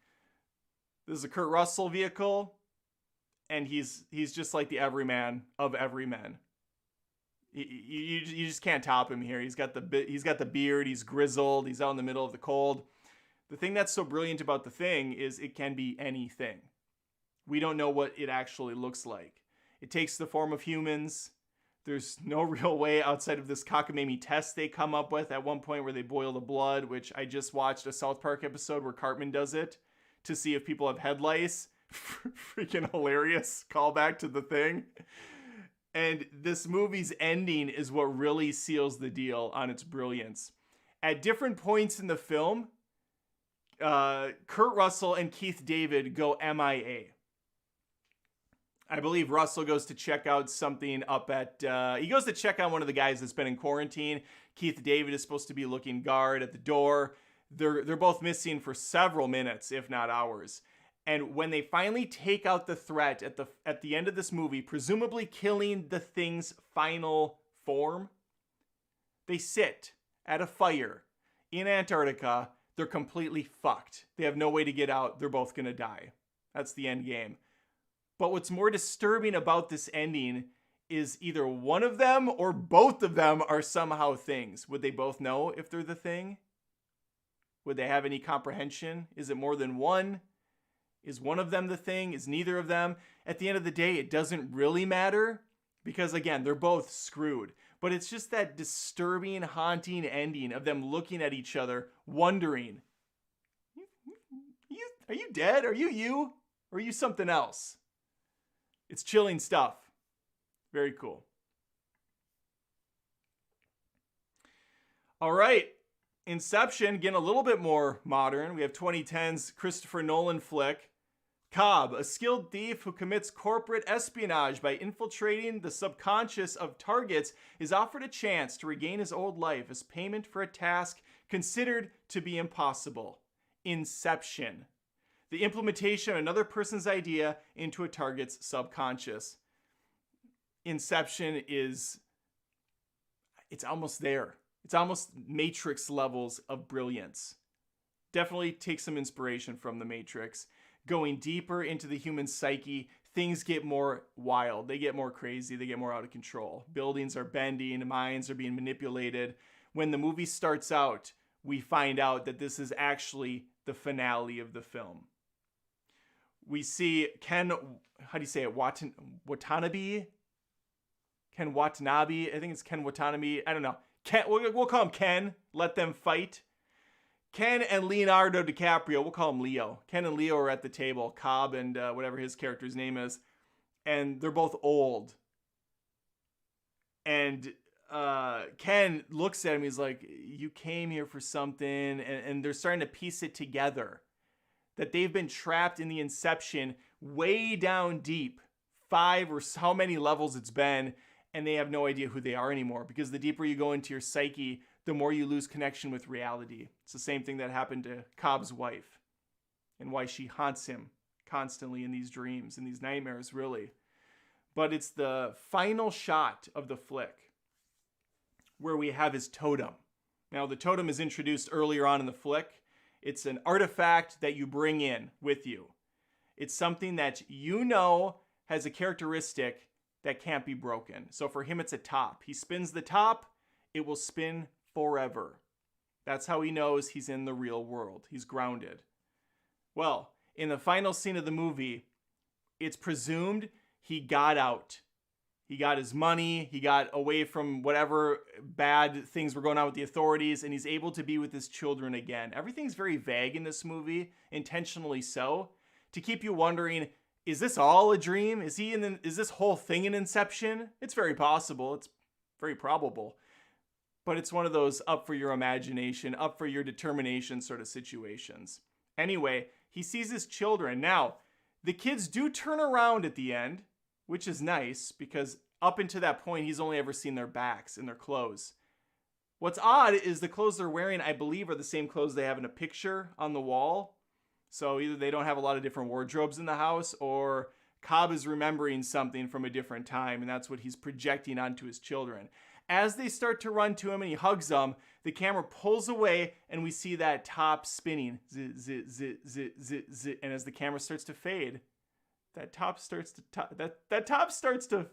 This is a Kurt Russell vehicle, and he's just like the everyman of everymen. You just can't top him here. He's got the beard. He's grizzled. He's out in the middle of the cold. The thing that's so brilliant about The Thing is it can be anything. We don't know what it actually looks like. It takes the form of humans. There's no real way outside of this cockamamie test they come up with at one point where they boil the blood, which I just watched a South Park episode where Cartman does it to see if people have head lice. Freaking hilarious callback to The Thing. And this movie's ending is what really seals the deal on its brilliance. At different points in the film, Kurt Russell and Keith David go MIA. I believe Russell goes to check out something up at, he goes to check on one of the guys that's been in quarantine. Keith David is supposed to be looking guard at the door. They're both missing for several minutes, if not hours. And when they finally take out the threat at the end of this movie, presumably killing the Thing's final form, they sit at a fire in Antarctica. They're completely fucked. They have no way to get out. They're both gonna die. That's the end game. But what's more disturbing about this ending is either one of them or both of them are somehow things. Would they both know if they're the Thing? Would they have any comprehension? Is it more than one? Is one of them the Thing? Is neither of them? At the end of the day, it doesn't really matter because, again, they're both screwed. But it's just that disturbing, haunting ending of them looking at each other, wondering, are you dead? Are you? Or are you something else? It's chilling stuff. Very cool. All right. Inception, getting a little bit more modern. We have 2010's Christopher Nolan flick. Cobb, a skilled thief who commits corporate espionage by infiltrating the subconscious of targets, is offered a chance to regain his old life as payment for a task considered to be impossible. Inception. The implementation of another person's idea into a target's subconscious. Inception is, it's almost there. It's almost Matrix levels of brilliance. Definitely take some inspiration from the Matrix. Going deeper into the human psyche, things get more wild. They get more crazy. They get more out of control. Buildings are bending. Minds are being manipulated. When the movie starts out, we find out that this is actually the finale of the film. We see Ken, how do you say it? Watanabe? Ken Watanabe? I think it's Ken Watanabe. I don't know. Ken, we'll call him Ken. Let them fight. Ken and Leonardo DiCaprio, we'll call him Leo. Ken and Leo are at the table. Cobb and whatever his character's name is. And they're both old. And Ken looks at him. He's like, you came here for something. And they're starting to piece it together. That they've been trapped in the Inception way down deep. 5 or how many levels it's been. And they have no idea who they are anymore. Because the deeper you go into your psyche, the more you lose connection with reality. It's the same thing that happened to Cobb's wife. And why she haunts him constantly in these dreams, in these nightmares, really. But it's the final shot of the flick where we have his totem. Now, the totem is introduced earlier on in the flick. It's an artifact that you bring in with you. It's something that you know has a characteristic that can't be broken. So for him, it's a top. He spins the top, it will spin forever. That's how he knows he's in the real world. He's grounded. Well, in the final scene of the movie, it's presumed he got out. He got his money, he got away from whatever bad things were going on with the authorities, and he's able to be with his children again. Everything's very vague in this movie, intentionally so, to keep you wondering, is this all a dream? Is this whole thing an Inception? It's very possible. It's very probable. But it's one of those up for your imagination, up for your determination sort of situations. Anyway, he sees his children. Now, the kids do turn around at the end, which is nice because up until that point, he's only ever seen their backs and their clothes. What's odd is the clothes they're wearing, I believe, are the same clothes they have in a picture on the wall. So either they don't have a lot of different wardrobes in the house, or Cobb is remembering something from a different time, and that's what he's projecting onto his children. As they start to run to him and he hugs them, the camera pulls away and we see that top spinning. Zit, zit, zit, zit, zit, zit. And as the camera starts to fade, that top starts to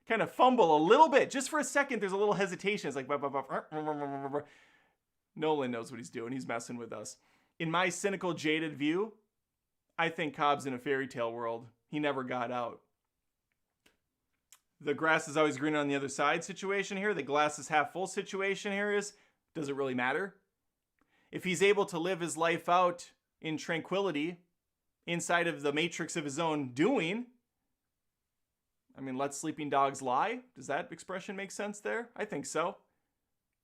kind of fumble a little bit. Just for a second, there's a little hesitation. It's like, Nolan knows what he's doing. He's messing with us. In my cynical, jaded view, I think Cobb's in a fairy tale world. He never got out. The grass is always greener on the other side situation here. The glass is half full situation here is, does it really matter? If he's able to live his life out in tranquility inside of the matrix of his own doing, I mean, let sleeping dogs lie. Does that expression make sense there? I think so.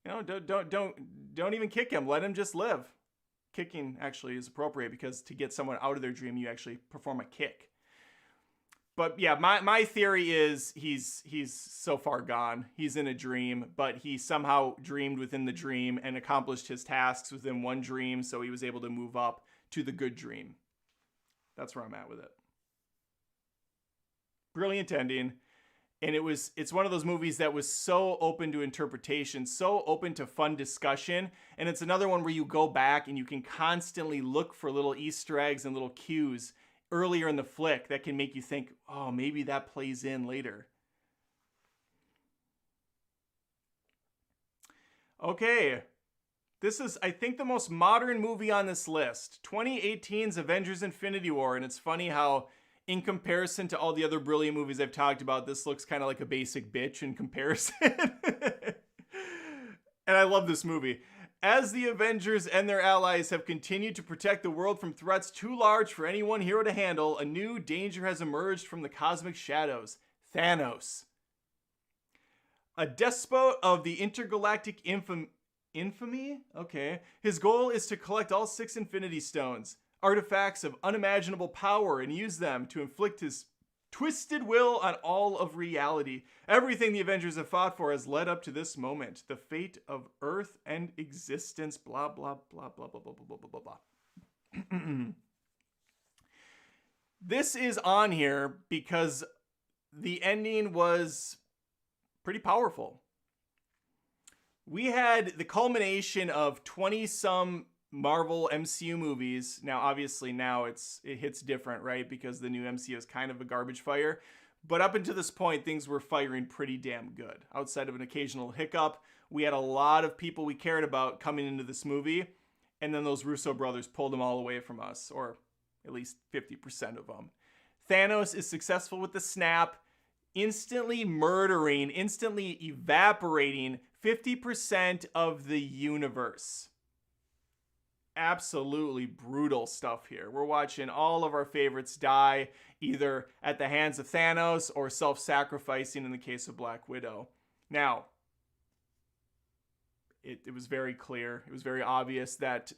You know, don't even kick him. Let him just live. Kicking actually is appropriate because to get someone out of their dream, you actually perform a kick. But yeah, my theory is he's so far gone. He's in a dream, but he somehow dreamed within the dream and accomplished his tasks within one dream, so he was able to move up to the good dream. That's where I'm at with it. Brilliant ending. And it's one of those movies that was so open to interpretation, so open to fun discussion. And it's another one where you go back and you can constantly look for little Easter eggs and little cues earlier in the flick that can make you think, oh, maybe that plays in later. Okay. This is, I think, the most modern movie on this list. 2018's Avengers Infinity War. And it's funny how, in comparison to all the other brilliant movies I've talked about, this looks kind of like a basic bitch in comparison. And I love this movie. As the Avengers and their allies have continued to protect the world from threats too large for any one hero to handle, a new danger has emerged from the cosmic shadows: Thanos. A despot of the intergalactic infamy? Okay. His goal is to collect all 6 Infinity Stones, artifacts of unimaginable power, and use them to inflict his twisted will on all of reality. Everything the Avengers have fought for has led up to this moment. The fate of Earth and existence. Blah, blah, blah, blah, blah, blah, blah, blah, blah, blah. This is on here because the ending was pretty powerful. We had the culmination of 20-some Marvel MCU movies. Now, obviously, now it hits different, right? Because the new MCU is kind of a garbage fire. But up until this point, things were firing pretty damn good. Outside of an occasional hiccup, we had a lot of people we cared about coming into this movie. And then those Russo brothers pulled them all away from us, or at least 50% of them. Thanos is successful with the snap, instantly murdering, instantly evaporating 50% of the universe. Absolutely brutal stuff here. We're watching all of our favorites die, either at the hands of Thanos or self-sacrificing in the case of Black Widow. Now, it was very clear. It was very obvious that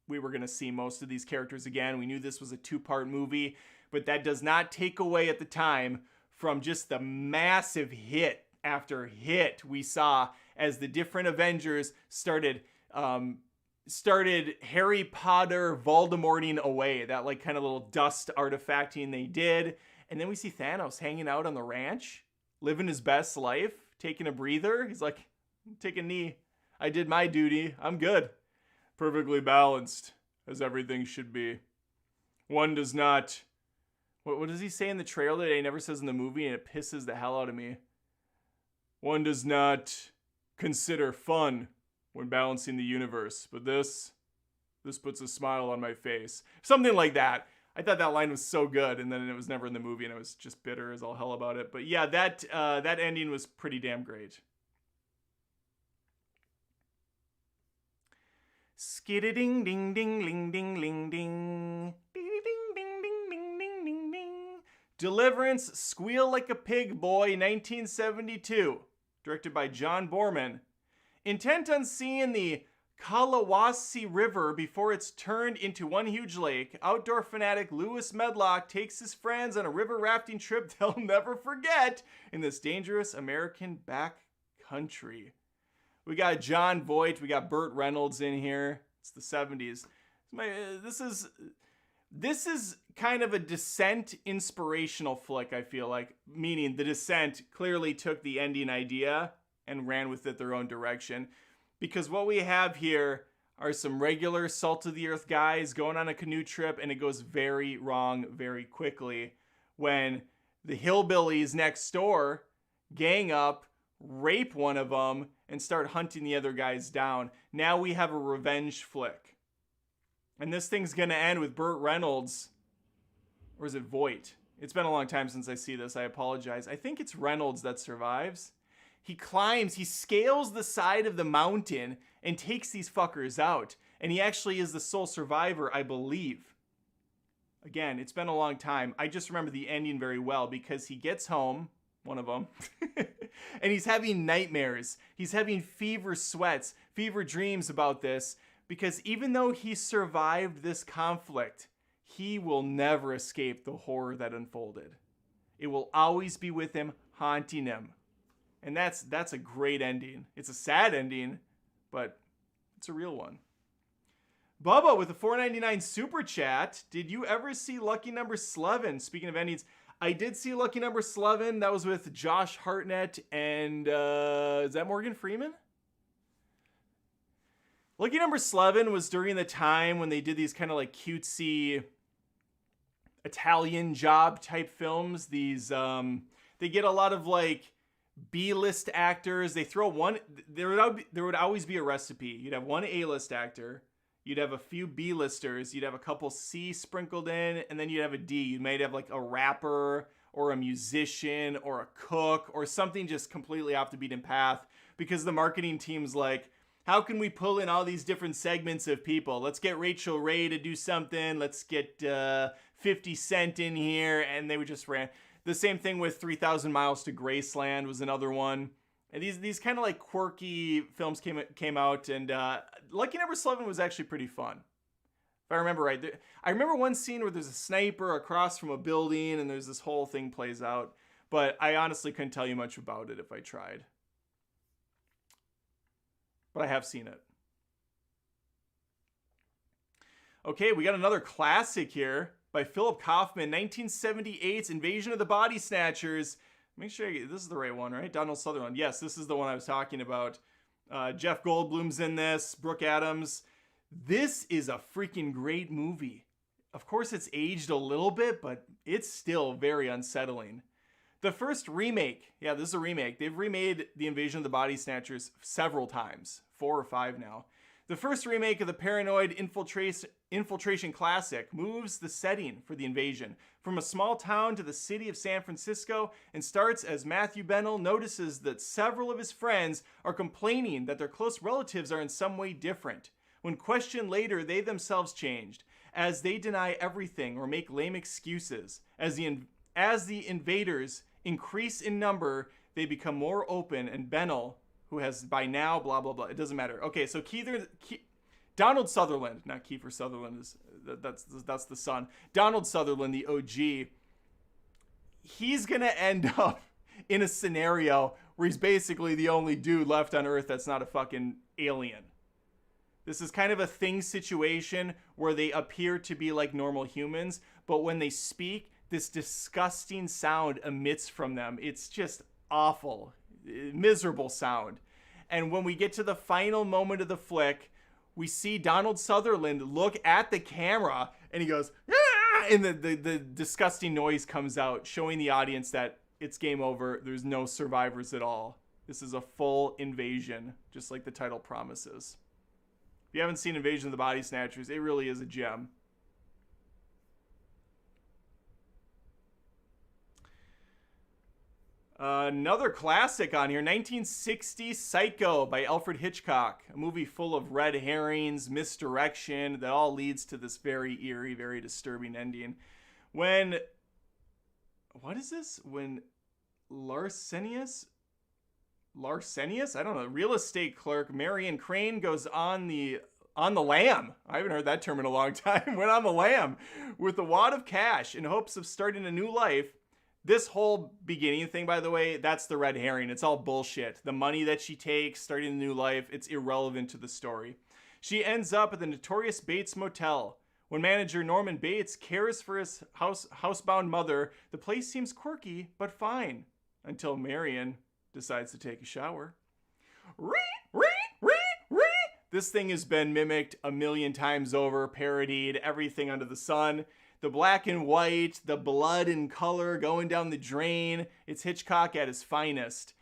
we were going to see most of these characters again. We knew this was a 2-part movie, but that does not take away at the time from just the massive hit after hit we saw as the different Avengers started Harry Potter Voldemorting away, that like kind of little dust artifacting they did. And then we see Thanos hanging out on the ranch, living his best life, taking a breather. He's like, take a knee. I did my duty. I'm good. Perfectly balanced, as everything should be. One does not... What does he say in the trailer that he never says in the movie, and it pisses the hell out of me? One does not consider fun when balancing the universe, but this puts a smile on my face. Something like that. I thought that line was so good, and then it was never in the movie, and I was just bitter as all hell about it. But yeah, that ending was pretty damn great. Skiddy-ding, ding, ding, ling, ding, ling, ding. Ding, ding, ding, ding, ding, ding, ding, ding. Deliverance, Squeal Like a Pig Boy, 1972. Directed by John Boorman. Intent on seeing the Kalawasi River before it's turned into one huge lake, outdoor fanatic Lewis Medlock takes his friends on a river rafting trip they'll never forget in this dangerous American backcountry. We got John Voight, we got Burt Reynolds in here. It's the 70s. This is kind of a Descent inspirational flick, I feel like. Meaning the Descent clearly took the ending idea and ran with it their own direction. Because what we have here are some regular salt-of-the-earth guys going on a canoe trip, and it goes very wrong very quickly when the hillbillies next door gang up, rape one of them, and start hunting the other guys down. Now we have a revenge flick. And this thing's going to end with Burt Reynolds. Or is it Voight? It's been a long time since I see this. I apologize. I think it's Reynolds that survives. He scales the side of the mountain and takes these fuckers out. And he actually is the sole survivor, I believe. Again, it's been a long time. I just remember the ending very well because he gets home, one of them, and he's having nightmares. He's having fever sweats, fever dreams about this because even though he survived this conflict, he will never escape the horror that unfolded. It will always be with him, haunting him. And that's a great ending. It's a sad ending, but it's a real one. Bubba with a $4.99 super chat. Did you ever see Lucky Number 11? Speaking of endings, I did see Lucky Number 11. That was with Josh Hartnett and is that Morgan Freeman? Lucky Number 11 was during the time when they did these kind of like cutesy Italian Job type films. These they get a lot of like B-list actors. They throw one. There would always be a recipe. You'd have one A-list actor. You'd have a few B-listers. You'd have a couple C sprinkled in, and then you'd have a D. You might have like a rapper or a musician or a cook or something just completely off the beaten path because the marketing team's like, how can we pull in all these different segments of people? Let's get Rachel Ray to do something. Let's get 50 Cent in here. And they would just ran. The same thing with 3,000 Miles to Graceland was another one. And these kind of like quirky films came out, and Lucky Number 11 was actually pretty fun. If I remember right. I remember one scene where there's a sniper across from a building, and there's this whole thing plays out. But I honestly couldn't tell you much about it if I tried. But I have seen it. Okay, we got another classic here by Philip Kaufman, 1978's Invasion of the Body Snatchers. Make sure this is the right one, right? Donald Sutherland. Yes, this is the one I was talking about. Jeff Goldblum's in this. Brooke Adams. This is a freaking great movie. Of course, it's aged a little bit, but it's still very unsettling. The first remake, yeah, this is a remake. They've remade The Invasion of the Body Snatchers several times, 4 or 5 now. The first remake of the paranoid infiltration classic moves the setting for the invasion from a small town to the city of San Francisco and starts as Matthew Bennell notices that several of his friends are complaining that their close relatives are in some way different. When questioned later, they themselves changed, as they deny everything or make lame excuses. As the invaders increase in number, they become more open, and Bennell, who has by now blah blah blah, it doesn't matter. Okay, so Donald Sutherland, not Kiefer Sutherland, that's the son. Donald Sutherland, the OG, he's gonna end up in a scenario where he's basically the only dude left on Earth that's not a fucking alien. This is kind of a Thing situation where they appear to be like normal humans, but when they speak, this disgusting sound emits from them. It's just awful, miserable sound. And when we get to the final moment of the flick, we see Donald Sutherland look at the camera and he goes, ah! And the disgusting noise comes out, showing the audience that it's game over. There's no survivors at all. This is a full invasion, just like the title promises. If you haven't seen Invasion of the Body Snatchers, it really is a gem. Another classic on here, 1960 Psycho by Alfred Hitchcock, a movie full of red herrings, misdirection, that all leads to this very eerie, very disturbing ending. When Larsenius, I don't know, real estate clerk Marion Crane goes on the lam. I haven't heard that term in a long time. Went on the lam with a wad of cash in hopes of starting a new life. This whole beginning thing, by the way, that's the red herring. It's all bullshit. The money that she takes, starting a new life, it's irrelevant to the story. She ends up at the notorious Bates Motel. When manager Norman Bates cares for his housebound mother, the place seems quirky, but fine. Until Marion decides to take a shower. This thing has been mimicked a million times over, parodied, everything under the sun. The black and white, the blood and color going down the drain. It's Hitchcock at his finest.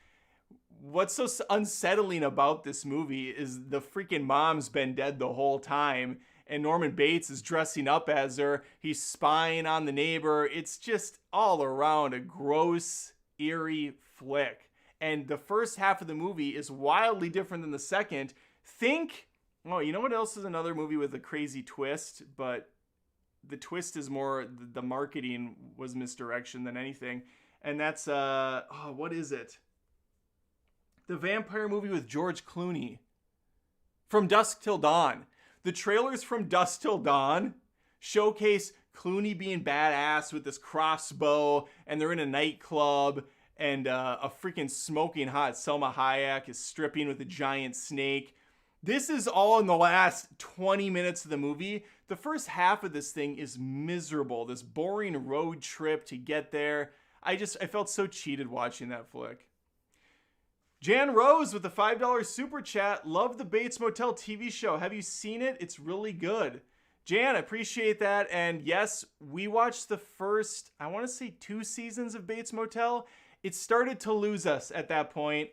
What's so unsettling about this movie is the freaking mom's been dead the whole time, and Norman Bates is dressing up as her. He's spying on the neighbor. It's just all around a gross, eerie flick. And the first half of the movie is wildly different than the second. You know what else is another movie with a crazy twist, but the twist is more the marketing was misdirection than anything. And that's, what is it? The vampire movie with George Clooney. From Dusk Till Dawn. The trailers from Dusk Till Dawn showcase Clooney being badass with this crossbow, and they're in a nightclub, and a freaking smoking hot Selma Hayek is stripping with a giant snake. This is all in the last 20 minutes of the movie. The first half of this thing is miserable. This boring road trip to get there. I felt so cheated watching that flick. Jan Rose with the $5 super chat. Love the Bates Motel TV show. Have you seen it? It's really good. Jan, I appreciate that. And yes, we watched the first, I want to say 2 seasons of Bates Motel. It started to lose us at that point.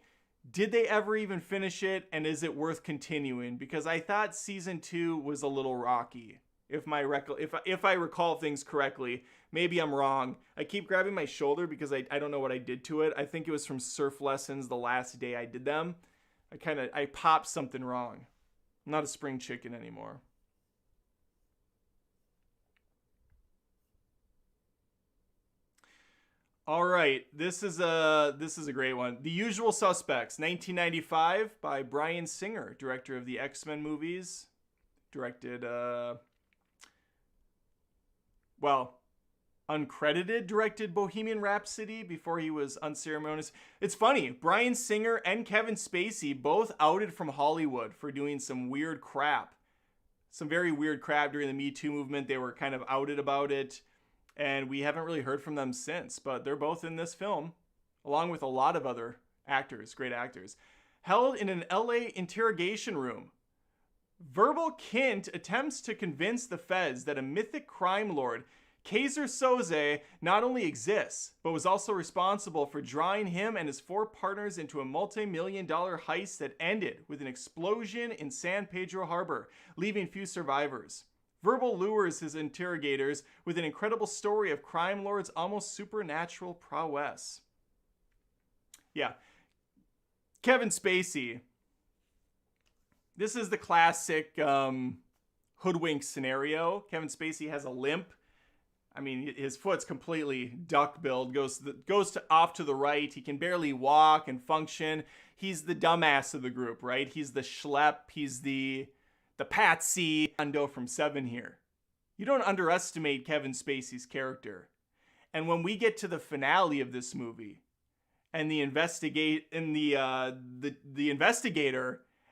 Did they ever even finish it? And is it worth continuing? Because I thought season 2 was a little rocky. If I recall things correctly. Maybe I'm wrong. I keep grabbing my shoulder because I don't know what I did to it. I think it was from surf lessons the last day I did them. I popped something wrong. I'm not a spring chicken anymore. All right, this is a great one. The Usual Suspects, 1995 by Bryan Singer, director of the X-Men movies. Directed, uncredited, directed Bohemian Rhapsody before he was unceremonious. It's funny, Bryan Singer and Kevin Spacey both outed from Hollywood for doing some weird crap. Some very weird crap during the Me Too movement. They were kind of outed about it. And we haven't really heard from them since, but they're both in this film. along with a lot of other actors, great actors, held in an LA interrogation room. Verbal Kint attempts to convince the feds that a mythic crime lord, Kaiser Soze, not only exists, but was also responsible for drawing him and his 4 partners into a multi-million-dollar heist that ended with an explosion in San Pedro Harbor, leaving few survivors. Verbal lures his interrogators with an incredible story of crime lords' almost supernatural prowess. Yeah. Kevin Spacey. This is the classic hoodwink scenario. Kevin Spacey has a limp. I mean, his foot's completely duck-billed, goes off to the right. He can barely walk and function. He's the dumbass of the group, right? He's the schlep. He's the patsy. Ando from Seven here. You don't underestimate Kevin Spacey's character. And when we get to the finale of this movie, and the investigator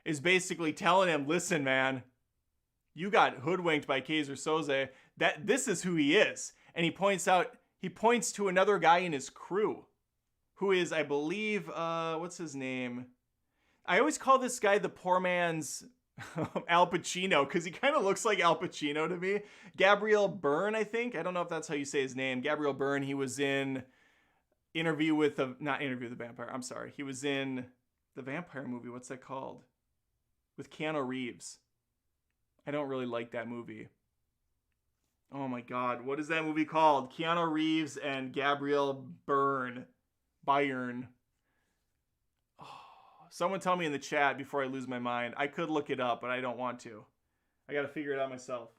is basically telling him, listen, man, you got hoodwinked by Kaiser Soze. That this is who he is. And he points to another guy in his crew who is, I believe, what's his name? I always call this guy the poor man's Al Pacino, because he kind of looks like Al Pacino to me. Gabriel Byrne, I think. I don't know if that's how you say his name. Gabriel Byrne, he was in not Interview with the Vampire. I'm sorry. He was in the vampire movie. What's that called? With Keanu Reeves. I don't really like that movie. Oh my God. What is that movie called? Keanu Reeves and Gabriel Byrne. Oh, someone tell me in the chat before I lose my mind. I could look it up, but I don't want to. I got to figure it out myself.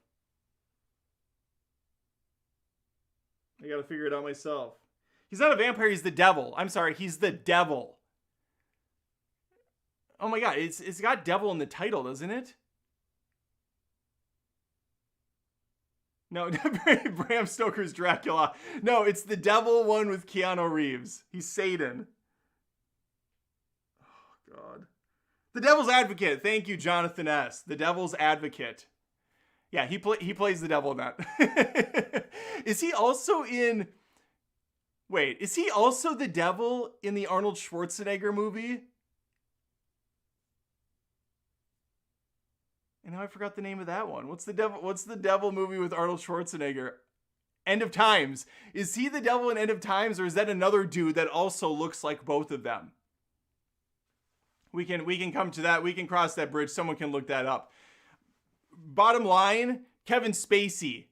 He's not a vampire. He's the devil. I'm sorry. He's the devil. Oh my God. It's got devil in the title, doesn't it? No, Bram Stoker's Dracula. No, it's the devil one with Keanu Reeves. He's Satan. Oh, God. The Devil's Advocate. Thank you, Jonathan S. The Devil's Advocate. Yeah, he plays the devil in that. Is he also in... Wait, is he also the devil in the Arnold Schwarzenegger movie? And now I forgot the name of that one. What's the devil movie with Arnold Schwarzenegger? End of Times. Is he the devil in End of Times, or is that another dude that also looks like both of them? We can come to that. We can cross that bridge. Someone can look that up. Bottom line, Kevin Spacey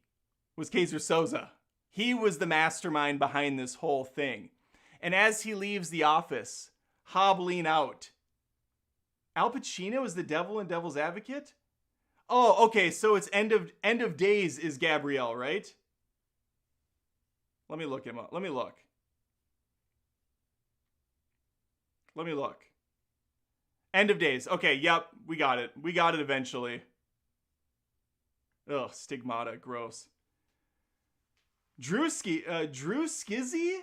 was Kaiser Soze. He was the mastermind behind this whole thing. And as he leaves the office, hobbling out, Al Pacino is the devil in Devil's Advocate? Oh, okay, so it's End of Days is Gabrielle, right? Let me look him up. Let me look. End of Days. Okay, yep, we got it. We got it eventually. Ugh, stigmata, gross. Drew Skizzy?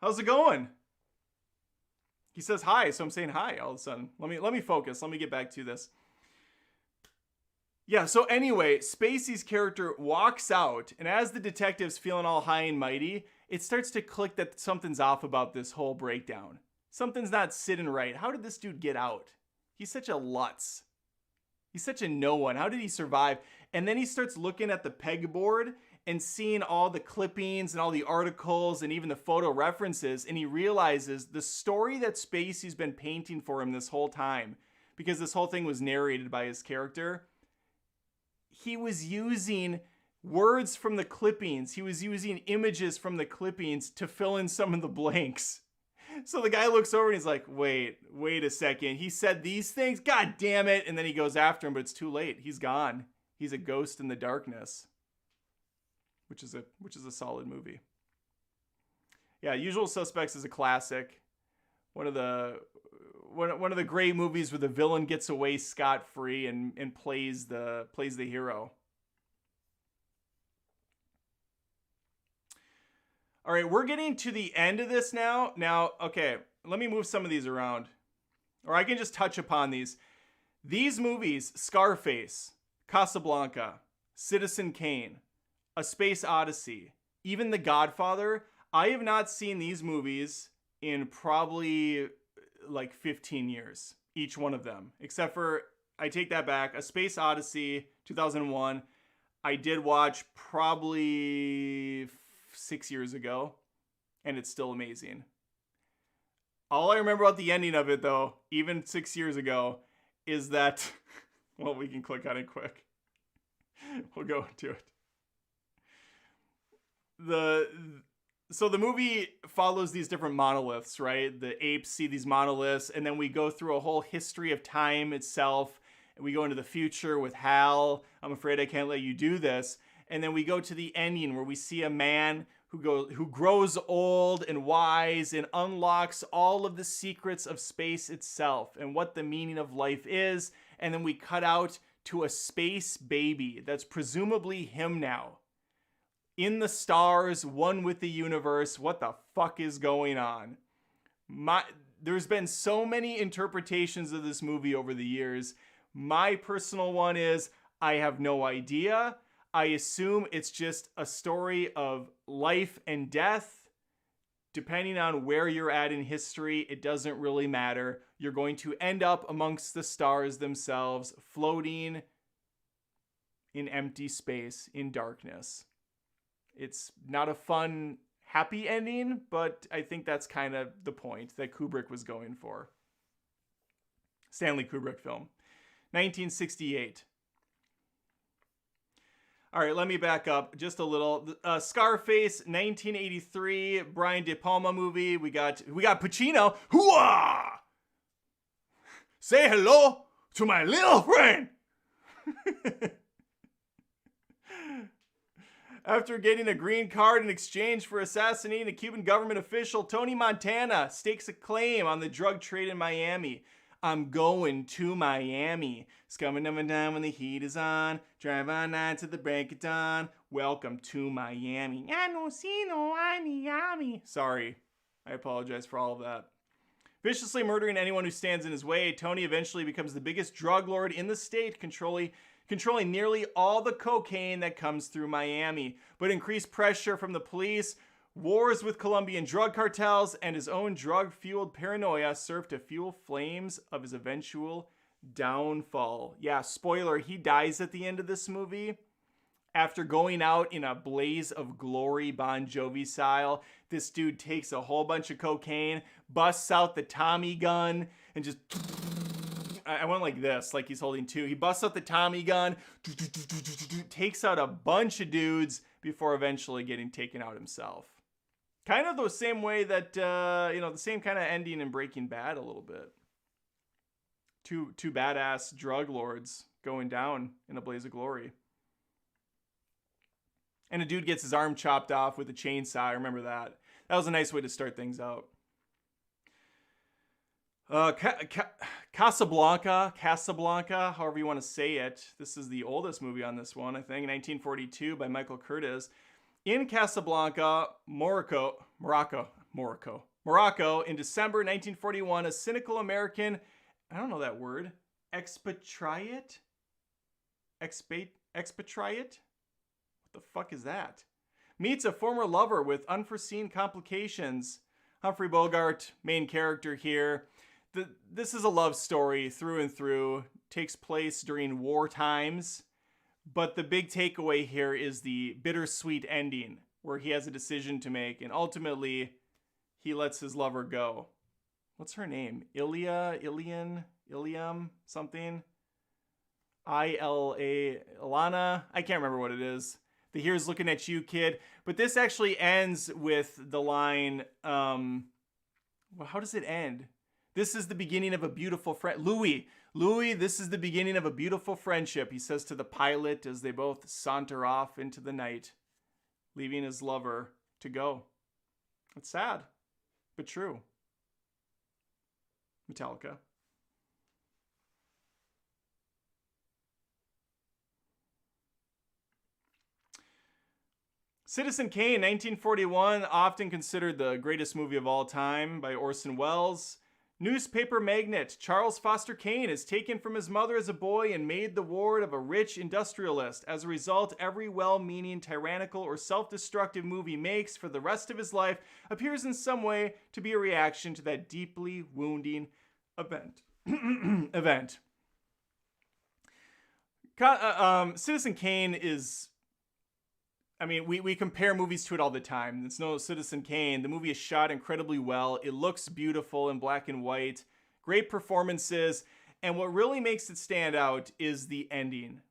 How's it going? He says hi, so I'm saying hi all of a sudden. Let me focus. Let me get back to this. Yeah, so anyway, Spacey's character walks out, and as the detective's feeling all high and mighty, it starts to click that something's off about this whole breakdown. Something's not sitting right. How did this dude get out? He's such a lutz. He's such a no one. How did he survive? And then he starts looking at the pegboard and seeing all the clippings and all the articles and even the photo references, and he realizes the story that Spacey's been painting for him this whole time, because this whole thing was narrated by his character, he was using words from the clippings. He was using images from the clippings to fill in some of the blanks. So the guy looks over and he's like, wait a second. He said these things? God damn it. And then he goes after him, but it's too late. He's gone. He's a ghost in the darkness, which is a solid movie. Yeah, Usual Suspects is a classic. One of the great movies where the villain gets away scot-free and plays the hero. All right, we're getting to the end of this now. Now, okay, let me move some of these around. Or I can just touch upon these. These movies, Scarface, Casablanca, Citizen Kane, A Space Odyssey, even The Godfather, I have not seen these movies in probably like 15 years, each one of them. Except for, I take that back, A Space Odyssey, 2001, I did watch probably 6 years ago, and it's still amazing. All I remember about the ending of it, though, even 6 years ago, is that, well, we can click on it quick. We'll go into it. So the movie follows these different monoliths, right? The apes see these monoliths, and then we go through a whole history of time itself. And we go into the future with Hal. I'm afraid I can't let you do this. And then we go to the ending where we see a man who grows old and wise and unlocks all of the secrets of space itself and what the meaning of life is. And then we cut out to a space baby that's presumably him now. In the stars, one with the universe. What the fuck is going on? There's been so many interpretations of this movie over the years. My personal one is, I have no idea. I assume it's just a story of life and death. Depending on where you're at in history, it doesn't really matter. You're going to end up amongst the stars themselves, floating in empty space, in darkness. It's not a fun, happy ending, but I think that's kind of the point that Kubrick was going for. Stanley Kubrick film. 1968. All right, let me back up just a little. Scarface, 1983, Brian De Palma movie. We got Pacino. Hooah! Say hello to my little friend. After getting a green card in exchange for assassinating a Cuban government official, Tony Montana stakes a claim on the drug trade in Miami. I'm going to Miami. It's coming down when the heat is on. Drive on night to the break of dawn. Welcome to Miami. I don't see no Miami. Sorry. I apologize for all of that. Viciously murdering anyone who stands in his way, Tony eventually becomes the biggest drug lord in the state, controlling nearly all the cocaine that comes through Miami. But increased pressure from the police, wars with Colombian drug cartels, and his own drug-fueled paranoia serve to fuel flames of his eventual downfall. Yeah, spoiler, he dies at the end of this movie. After going out in a blaze of glory, Bon Jovi style, this dude takes a whole bunch of cocaine, busts out the Tommy gun, and just... I went like this, like he's holding two. He busts out the Tommy gun, takes out a bunch of dudes before eventually getting taken out himself. Kind of the same way that, the same kind of ending in Breaking Bad a little bit. Two badass drug lords going down in a blaze of glory. And a dude gets his arm chopped off with a chainsaw. I remember that. That was a nice way to start things out. Casablanca, however you want to say it. This is the oldest movie on this one, I think, 1942 by Michael Curtiz. In Casablanca, Morocco, in December 1941, a cynical American, I don't know that word, expatriate? What the fuck is that? Meets a former lover with unforeseen complications. Humphrey Bogart, main character here. This is a love story through and through. Takes place during war times. But the big takeaway here is the bittersweet ending, where he has a decision to make, and ultimately, he lets his lover go. What's her name? Iliam, something? Ilana? I can't remember what it is. The Here's Looking at You, Kid. But this actually ends with the line, well, how does it end? This is the beginning of a beautiful friend. Louis, this is the beginning of a beautiful friendship, he says to the pilot as they both saunter off into the night, leaving his lover to go. It's sad, but true. Metallica. Citizen Kane, 1941, often considered the greatest movie of all time by Orson Welles. Newspaper magnate Charles Foster Kane is taken from his mother as a boy and made the ward of a rich industrialist. As a result, every well-meaning, tyrannical, or self-destructive move he makes for the rest of his life appears in some way to be a reaction to that deeply wounding event. Citizen Kane is... I mean, we compare movies to it all the time. It's no Citizen Kane. The movie is shot incredibly well. It looks beautiful in black and white. Great performances. And what really makes it stand out is the ending.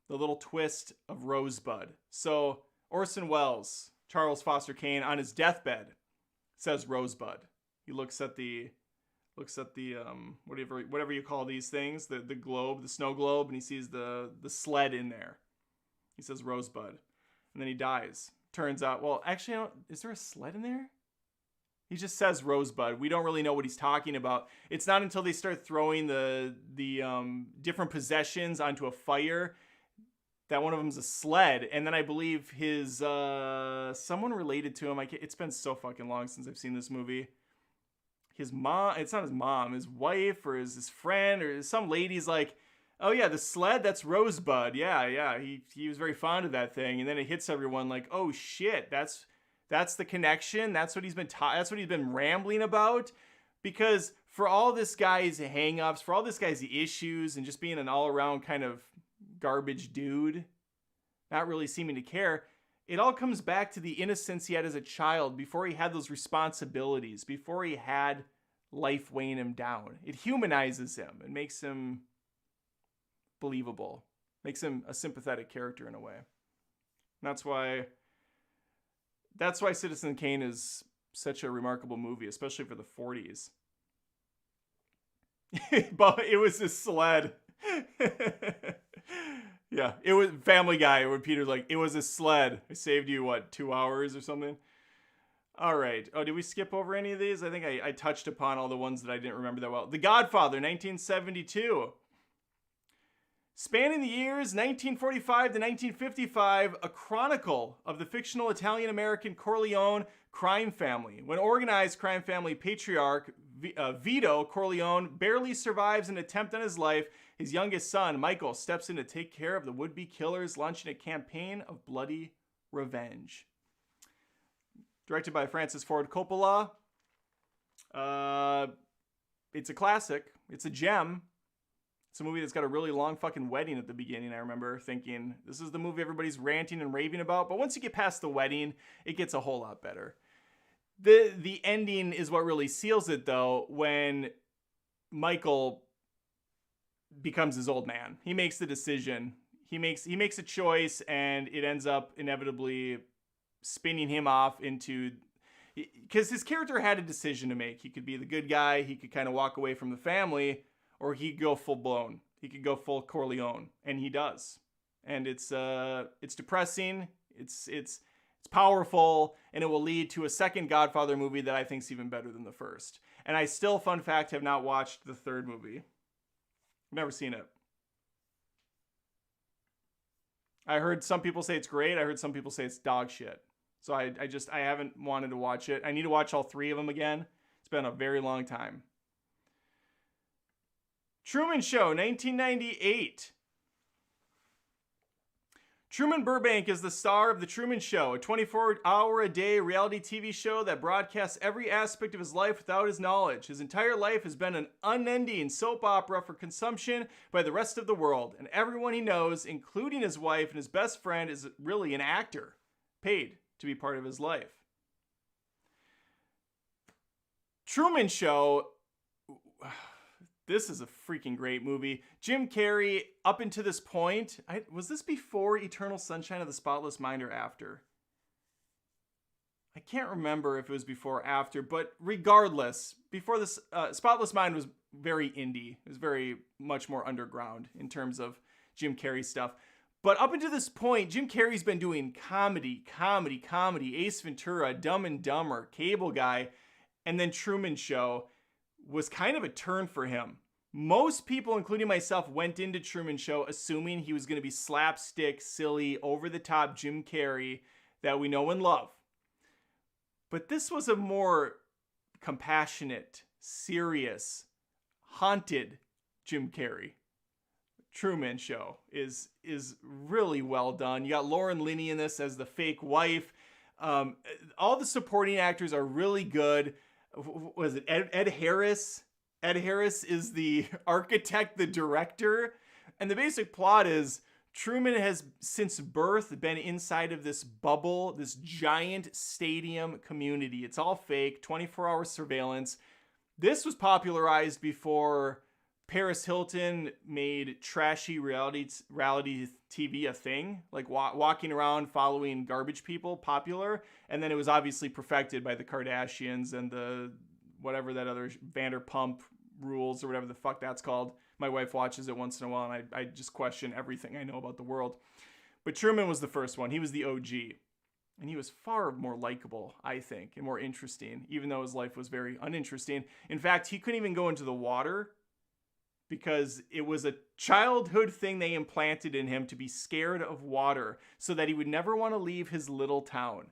The little twist of Rosebud. So Orson Welles, Charles Foster Kane, on his deathbed, says Rosebud. He looks at the whatever you call these things, the globe, the snow globe, and he sees the sled in there. He says Rosebud. And then he dies. Turns out, well, actually, is there a sled in there? He just says Rosebud. We don't really know what he's talking about. It's not until they start throwing the different possessions onto a fire that one of them's a sled. And then I believe his someone related to him. It's been so fucking long since I've seen this movie. His mom. It's not his mom. His wife or his friend or some lady's like, oh yeah, the sled, that's Rosebud. Yeah. He was very fond of that thing. And then it hits everyone like, oh shit, that's the connection. That's what he's been rambling about. Because for all this guy's hang-ups, for all this guy's issues, and just being an all-around kind of garbage dude, not really seeming to care, it all comes back to the innocence he had as a child before he had those responsibilities, before he had life weighing him down. It humanizes him and makes him believable, makes him a sympathetic character in a way. And that's why Citizen Kane is such a remarkable movie, especially for the 40s. But it was a sled. Yeah, it was Family Guy when Peter's like, it was a sled. I saved you, 2 hours or something? All right. Oh, did we skip over any of these? I think I touched upon all the ones that I didn't remember that well. The Godfather, 1972. Spanning the years 1945 to 1955, a chronicle of the fictional Italian-American Corleone crime family. When organized crime family patriarch Vito Corleone barely survives an attempt on his life, his youngest son, Michael, steps in to take care of the would-be killers, launching a campaign of bloody revenge. Directed by Francis Ford Coppola. It's a classic. It's a gem. It's a movie that's got a really long fucking wedding at the beginning. I remember thinking, this is the movie everybody's ranting and raving about. But once you get past the wedding, it gets a whole lot better. The ending is what really seals it, though, when Michael becomes his old man. He makes the decision. He makes a choice, and it ends up inevitably spinning him off into... Because his character had a decision to make. He could be the good guy. He could kind of walk away from the family, or he could go full blown. He could go full Corleone, and he does. And it's depressing. It's powerful, and it will lead to a second Godfather movie that I think is even better than the first. And I still, fun fact, have not watched the third movie. I've never seen it. I heard some people say it's great. I heard some people say it's dog shit. So I haven't wanted to watch it. I need to watch all three of them again. It's been a very long time. Truman Show, 1998. Truman Burbank is the star of The Truman Show, a 24-hour-a-day reality TV show that broadcasts every aspect of his life without his knowledge. His entire life has been an unending soap opera for consumption by the rest of the world, and everyone he knows, including his wife and his best friend, is really an actor, paid to be part of his life. Truman Show... This is a freaking great movie. Jim Carrey, up until this point, was this before Eternal Sunshine of the Spotless Mind or after? I can't remember if it was before or after, but regardless, before this, Spotless Mind was very indie. It was very much more underground in terms of Jim Carrey stuff. But up until this point, Jim Carrey's been doing comedy, Ace Ventura, Dumb and Dumber, Cable Guy, and then Truman Show was kind of a turn for him. Most people, including myself, went into Truman Show assuming he was going to be slapstick, silly, over-the-top Jim Carrey that we know and love. But this was a more compassionate, serious, haunted Jim Carrey. Truman Show is really well done. You got Lauren Linney in this as the fake wife. All the supporting actors are really good. Was it Ed Harris? Ed Harris is the architect, the director. And the basic plot is Truman has since birth been inside of this bubble, this giant stadium community. It's all fake, 24-hour surveillance. This was popularized before Paris Hilton made trashy reality TV a thing, like walking around following garbage people popular. And then it was obviously perfected by the Kardashians and the whatever that other Vanderpump Rules or whatever the fuck that's called. My wife watches it once in a while, and I just question everything I know about the world. But Truman was the first one. He was the OG. And he was far more likable, I think, and more interesting, even though his life was very uninteresting. In fact, he couldn't even go into the water because it was a childhood thing they implanted in him to be scared of water so that he would never want to leave his little town.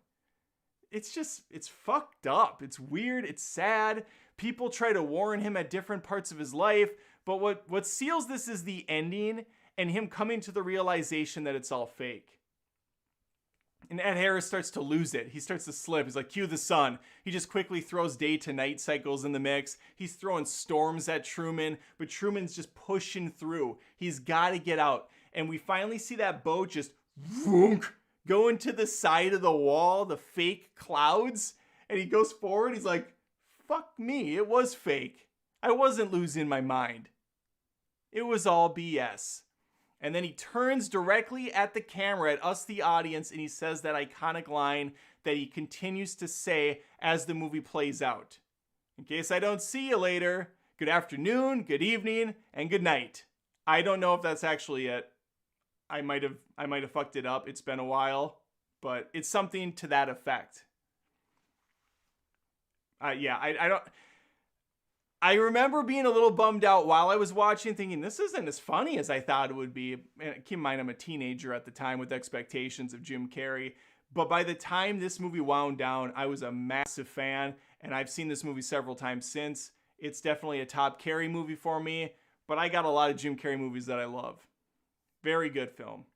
It's fucked up. It's weird. It's sad. People try to warn him at different parts of his life. But what seals this is the ending and him coming to the realization that it's all fake. And Ed Harris starts to lose it. He starts to slip. He's like, cue the sun. He just quickly throws day to night cycles in the mix. He's throwing storms at Truman, but Truman's just pushing through. He's got to get out. And we finally see that boat just go into the side of the wall, the fake clouds. And he goes forward. He's like, fuck me. It was fake. I wasn't losing my mind. It was all BS. And then he turns directly at the camera, at us, the audience, and he says that iconic line that he continues to say as the movie plays out. In case I don't see you later, good afternoon, good evening, and good night. I don't know if that's actually it. I might have fucked it up. It's been a while, but it's something to that effect. I remember being a little bummed out while I was watching, thinking, this isn't as funny as I thought it would be. And keep in mind, I'm a teenager at the time with expectations of Jim Carrey. But by the time this movie wound down, I was a massive fan. And I've seen this movie several times since. It's definitely a top Carrey movie for me. But I got a lot of Jim Carrey movies that I love. Very good film.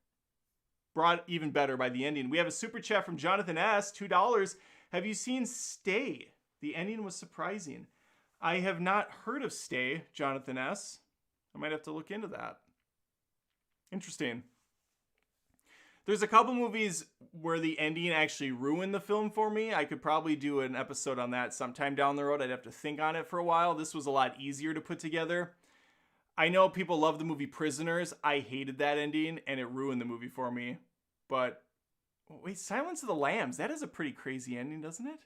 Brought even better by the ending. We have a super chat from Jonathan S., $2. Have you seen Stay? The ending was surprising. I have not heard of Stay, Jonathan S. I might have to look into that. Interesting. There's a couple movies where the ending actually ruined the film for me. I could probably do an episode on that sometime down the road. I'd have to think on it for a while. This was a lot easier to put together. I know people love the movie Prisoners. I hated that ending, and it ruined the movie for me. But, wait, Silence of the Lambs, that is a pretty crazy ending, doesn't it?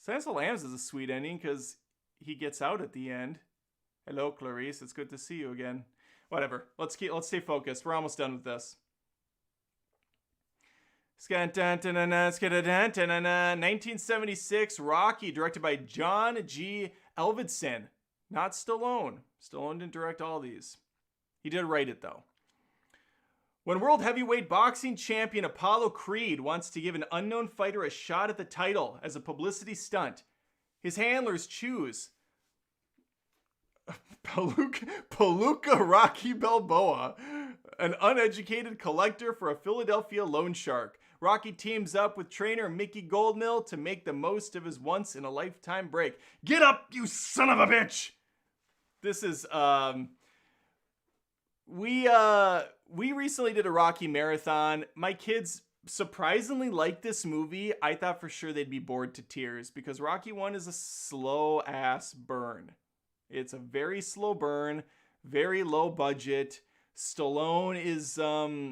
Silence of the Lambs is a sweet ending because he gets out at the end. Hello, Clarice. It's good to see you again. Whatever. Let's stay focused. We're almost done with this. 1976, Rocky, directed by John G. Avildsen. Not Stallone. Stallone didn't direct all these. He did write it, though. When World Heavyweight Boxing Champion Apollo Creed wants to give an unknown fighter a shot at the title as a publicity stunt, his handlers choose Palooka Rocky Balboa, an uneducated collector for a Philadelphia loan shark. Rocky teams up with trainer Mickey Goldmill to make the most of his once-in-a-lifetime break. Get up, you son of a bitch! This is, we recently did a Rocky marathon. My kids surprisingly liked this movie. I thought for sure they'd be bored to tears because Rocky 1 is a slow-ass burn. It's a very slow burn, very low budget. Stallone is,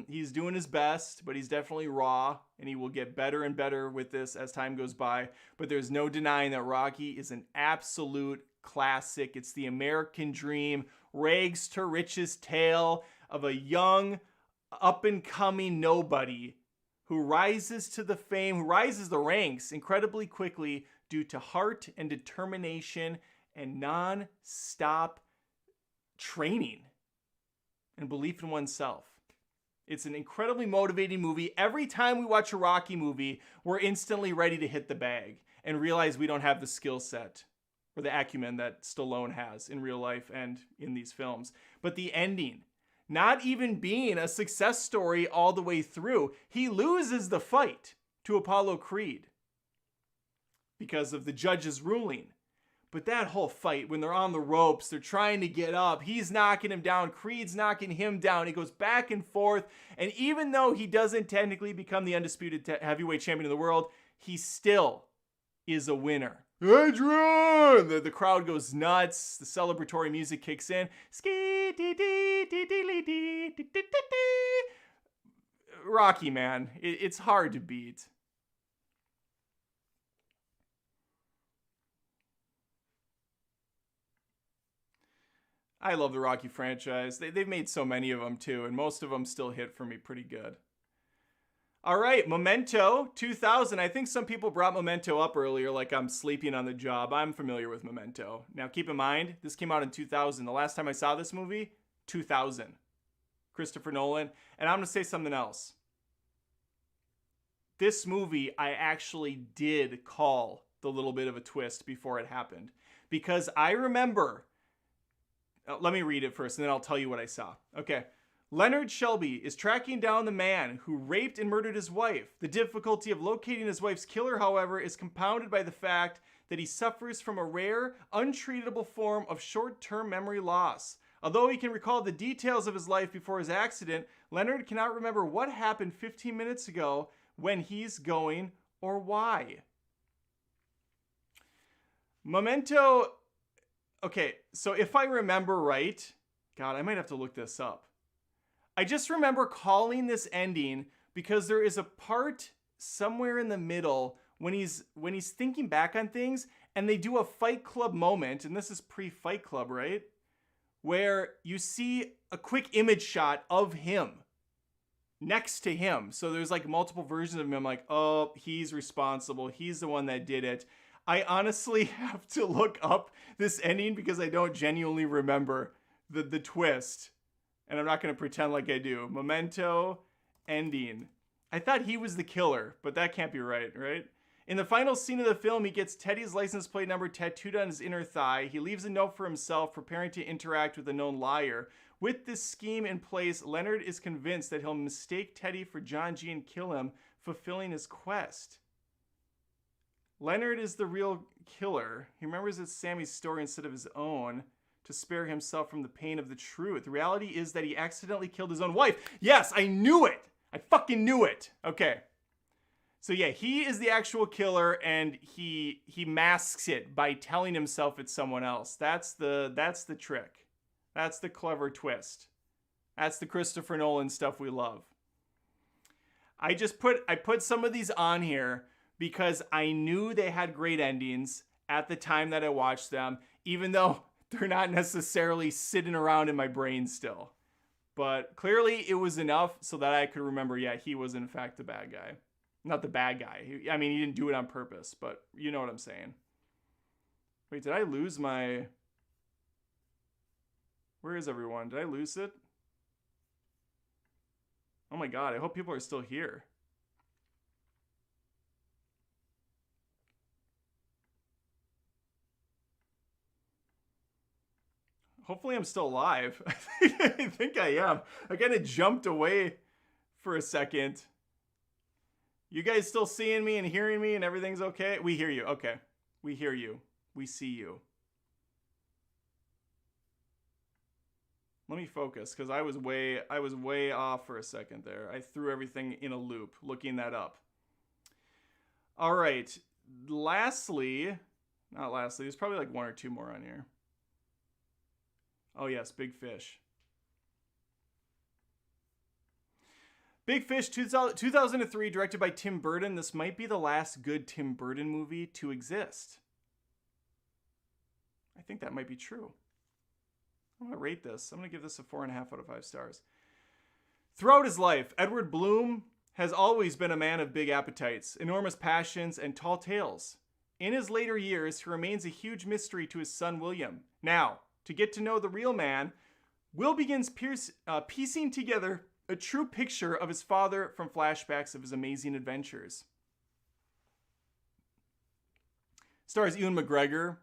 he's doing his best, but he's definitely raw, and he will get better and better with this as time goes by. But there's no denying that Rocky is an absolute classic. It's the American dream, rags to riches tale of a young, up-and-coming nobody who rises to the fame, who rises the ranks incredibly quickly due to heart and determination and non-stop training and belief in oneself. It's an incredibly motivating movie. Every time we watch a Rocky movie, we're instantly ready to hit the bag. and realize we don't have the skill set or the acumen that Stallone has in real life and in these films. But the ending, not even being a success story all the way through, he loses the fight to Apollo Creed because of the judge's ruling. But that whole fight, when they're on the ropes, they're trying to get up, he's knocking him down, Creed's knocking him down, it goes back and forth, and even though he doesn't technically become the undisputed heavyweight champion of the world, he still is a winner. Adrian! The crowd goes nuts, the celebratory music kicks in. Rocky, man, it's hard to beat. I love the Rocky franchise. They've made so many of them too, and most of them still hit for me pretty good. All right, Memento 2000. I think some people brought Memento up earlier like I'm sleeping on the job. I'm familiar with Memento. Now keep in mind, this came out in 2000. The last time I saw this movie, 2000. Christopher Nolan. And I'm going to say something else. This movie, I actually did call the little bit of a twist before it happened. Because I remember... let me read it first, and then I'll tell you what I saw. Okay. Leonard Shelby is tracking down the man who raped and murdered his wife. The difficulty of locating his wife's killer, however, is compounded by the fact that he suffers from a rare, untreatable form of short-term memory loss. Although he can recall the details of his life before his accident, Leonard cannot remember what happened 15 minutes ago, when he's going, or why. Memento... Okay, so if I remember right, God, I might have to look this up. I just remember calling this ending because there is a part somewhere in the middle when he's thinking back on things, and they do a Fight Club moment, and this is pre-Fight Club, right? Where you see a quick image shot of him next to him. So there's like multiple versions of him. I'm like, oh, he's responsible. He's the one that did it. I honestly have to look up this ending because I don't genuinely remember the twist. And I'm not going to pretend like I do. Memento ending. I thought he was the killer, but that can't be right? In the final scene of the film, he gets Teddy's license plate number tattooed on his inner thigh. He leaves a note for himself, preparing to interact with a known liar. With this scheme in place, Leonard is convinced that he'll mistake Teddy for John G and kill him, fulfilling his quest. Leonard is the real killer. He remembers it's Sammy's story instead of his own to spare himself from the pain of the truth. The reality is that he accidentally killed his own wife. Yes, I knew it. I fucking knew it. Okay. So yeah, he is the actual killer, and he masks it by telling himself it's someone else. That's the trick. That's the clever twist. That's the Christopher Nolan stuff we love. I put some of these on here because I knew they had great endings at the time that I watched them, even though they're not necessarily sitting around in my brain still. But clearly it was enough so that I could remember, yeah, he was in fact the bad guy. Not the bad guy. He didn't do it on purpose, but you know what I'm saying. Wait, did I lose my... Where is everyone? Did I lose it? Oh my God, I hope people are still here. Hopefully I'm still alive. I think I am. I kind of jumped away for a second. You guys still seeing me and hearing me and everything's okay? We hear you. Okay. We hear you. We see you. Let me focus because I was way off for a second there. I threw everything in a loop looking that up. All right. Lastly, there's probably like one or two more on here. Oh yes, Big Fish. Big Fish 2003, directed by Tim Burton. This might be the last good Tim Burton movie to exist. I think that might be true. I'm going to rate this. I'm going to give this a 4.5 out of 5 stars. Throughout his life, Edward Bloom has always been a man of big appetites, enormous passions, and tall tales. In his later years, he remains a huge mystery to his son William. Now, to get to know the real man, Will begins piecing together a true picture of his father from flashbacks of his amazing adventures. Stars Ewan McGregor.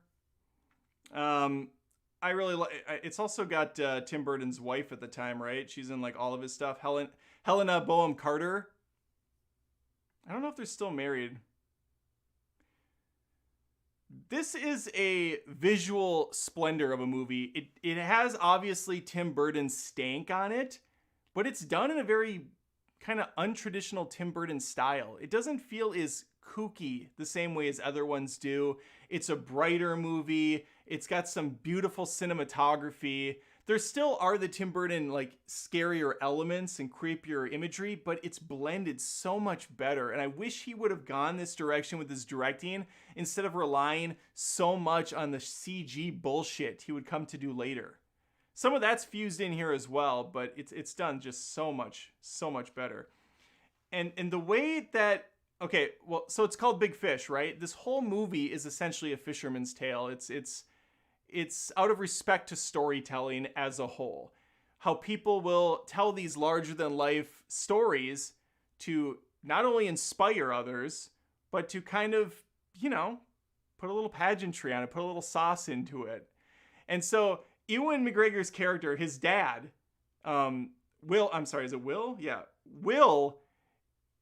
I really like. It's also got Tim Burton's wife at the time, right? She's in like all of his stuff. Helena Bonham Carter. I don't know if they're still married. This is a visual splendor of a movie. It has obviously Tim Burton's stank on it, but it's done in a very kind of untraditional Tim Burton style. It doesn't feel as kooky the same way as other ones do. It's a brighter movie. It's got some beautiful cinematography. There still are the Tim Burton like scarier elements and creepier imagery, but it's blended so much better. And I wish he would have gone this direction with his directing instead of relying so much on the CG bullshit he would come to do later. Some of that's fused in here as well, but it's done just so much better. And the way that, okay, well, so it's called Big Fish, right? This whole movie is essentially a fisherman's tale. It's out of respect to storytelling as a whole. How people will tell these larger than life stories to not only inspire others, but to kind of, put a little pageantry on it, put a little sauce into it. And so Ewan McGregor's character, his dad, Will, I'm sorry, is it Will? Yeah. Will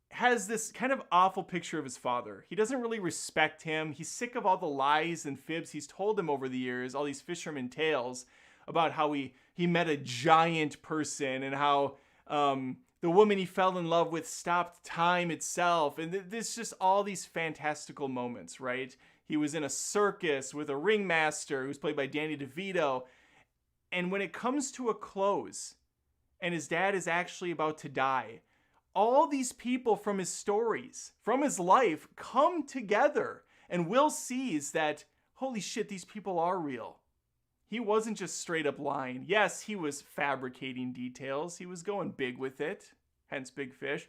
has this kind of awful picture of his father. He doesn't really respect him. He's sick of all the lies and fibs he's told him over the years, all these fisherman tales about how he met a giant person and how the woman he fell in love with stopped time itself. And there's just all these fantastical moments, right? He was in a circus with a ringmaster who's played by Danny DeVito. And when it comes to a close and his dad is actually about to die, all these people from his stories, from his life, come together. And Will sees that, holy shit, these people are real. He wasn't just straight up lying. Yes, he was fabricating details. He was going big with it, hence Big Fish.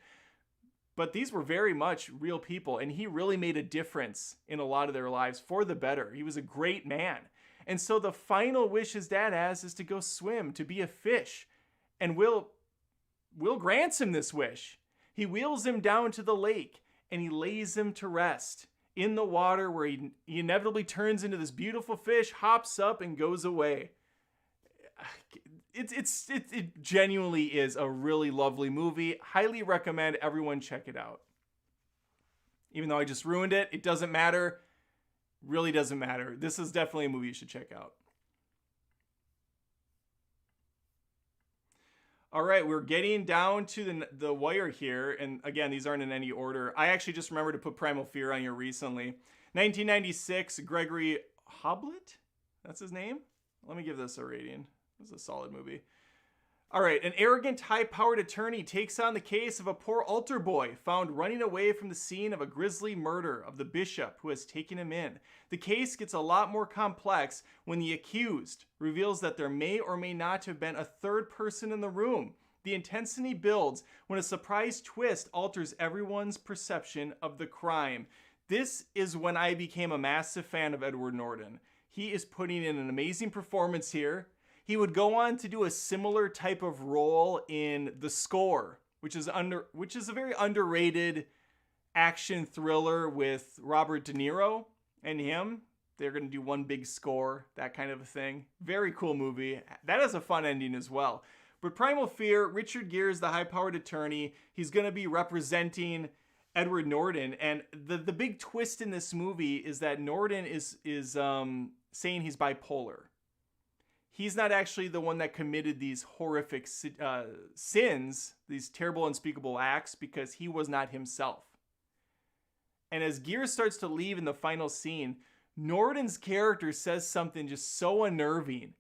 But these were very much real people, and he really made a difference in a lot of their lives for the better. He was a great man. And so the final wish his dad has is to go swim, to be a fish. And Will grants him this wish. He wheels him down to the lake and he lays him to rest in the water where he inevitably turns into this beautiful fish, hops up and goes away. It genuinely is a really lovely movie. Highly recommend everyone check it out. Even though I just ruined it, it doesn't matter. Really doesn't matter. This is definitely a movie you should check out. All right, we're getting down to the wire here. And again, these aren't in any order. I actually just remembered to put Primal Fear on here recently. 1996, Gregory Hoblit? That's his name? Let me give this a rating. This is a solid movie. All right, an arrogant, high-powered attorney takes on the case of a poor altar boy found running away from the scene of a grisly murder of the bishop who has taken him in. The case gets a lot more complex when the accused reveals that there may or may not have been a third person in the room. The intensity builds when a surprise twist alters everyone's perception of the crime. This is when I became a massive fan of Edward Norton. He is putting in an amazing performance here. He would go on to do a similar type of role in The Score, which is a very underrated action thriller with Robert De Niro and him. They're going to do one big score, that kind of a thing. Very cool movie. That has a fun ending as well. But Primal Fear, Richard Gere is the high-powered attorney. He's going to be representing Edward Norton. And the big twist in this movie is that Norton is saying he's bipolar. He's not actually the one that committed these horrific sins, these terrible, unspeakable acts, because he was not himself. And as Gere starts to leave in the final scene, Norton's character says something just so unnerving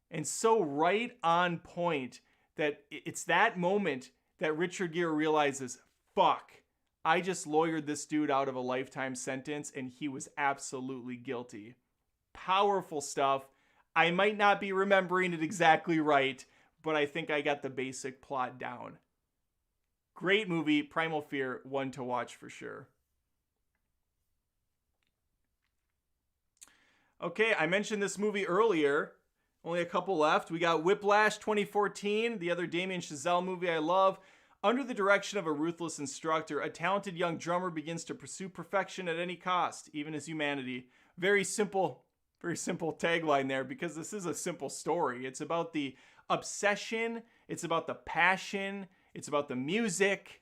and so right on point that it's that moment that Richard Gere realizes, fuck, I just lawyered this dude out of a lifetime sentence and he was absolutely guilty. Powerful stuff. I might not be remembering it exactly right, but I think I got the basic plot down. Great movie, Primal Fear, one to watch for sure. Okay, I mentioned this movie earlier. Only a couple left. We got Whiplash 2014, the other Damien Chazelle movie I love. Under the direction of a ruthless instructor, a talented young drummer begins to pursue perfection at any cost, even his humanity. Very simple tagline there, because this is a simple story. It's about the obsession, it's about the passion, it's about the music,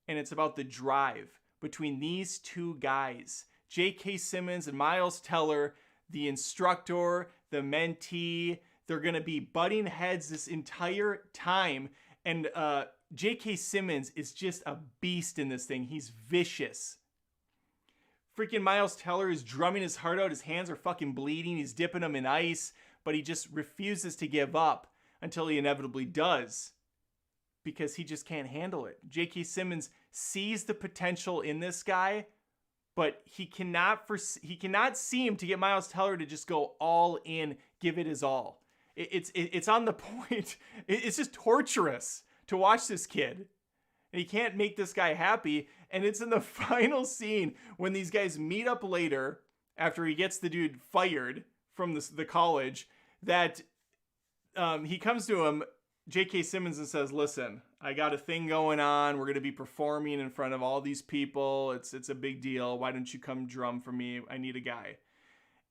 and it's about the drive between these two guys, J.K. Simmons and Miles Teller, the instructor, the mentee. They're going to be butting heads this entire time. And J.K. Simmons is just a beast in this thing. He's vicious. Freaking Miles Teller is drumming his heart out. His hands are fucking bleeding. He's dipping them in ice, but he just refuses to give up until he inevitably does, because he just can't handle it. J.K. Simmons sees the potential in this guy, but he cannot seem to get Miles Teller to just go all in, give it his all. It's on the point. It's just torturous to watch this kid. And he can't make this guy happy. And it's in the final scene when these guys meet up later, after he gets the dude fired from the college, that he comes to him, J.K. Simmons, and says, listen, I got a thing going on. We're going to be performing in front of all these people. It's a big deal. Why don't you come drum for me? I need a guy.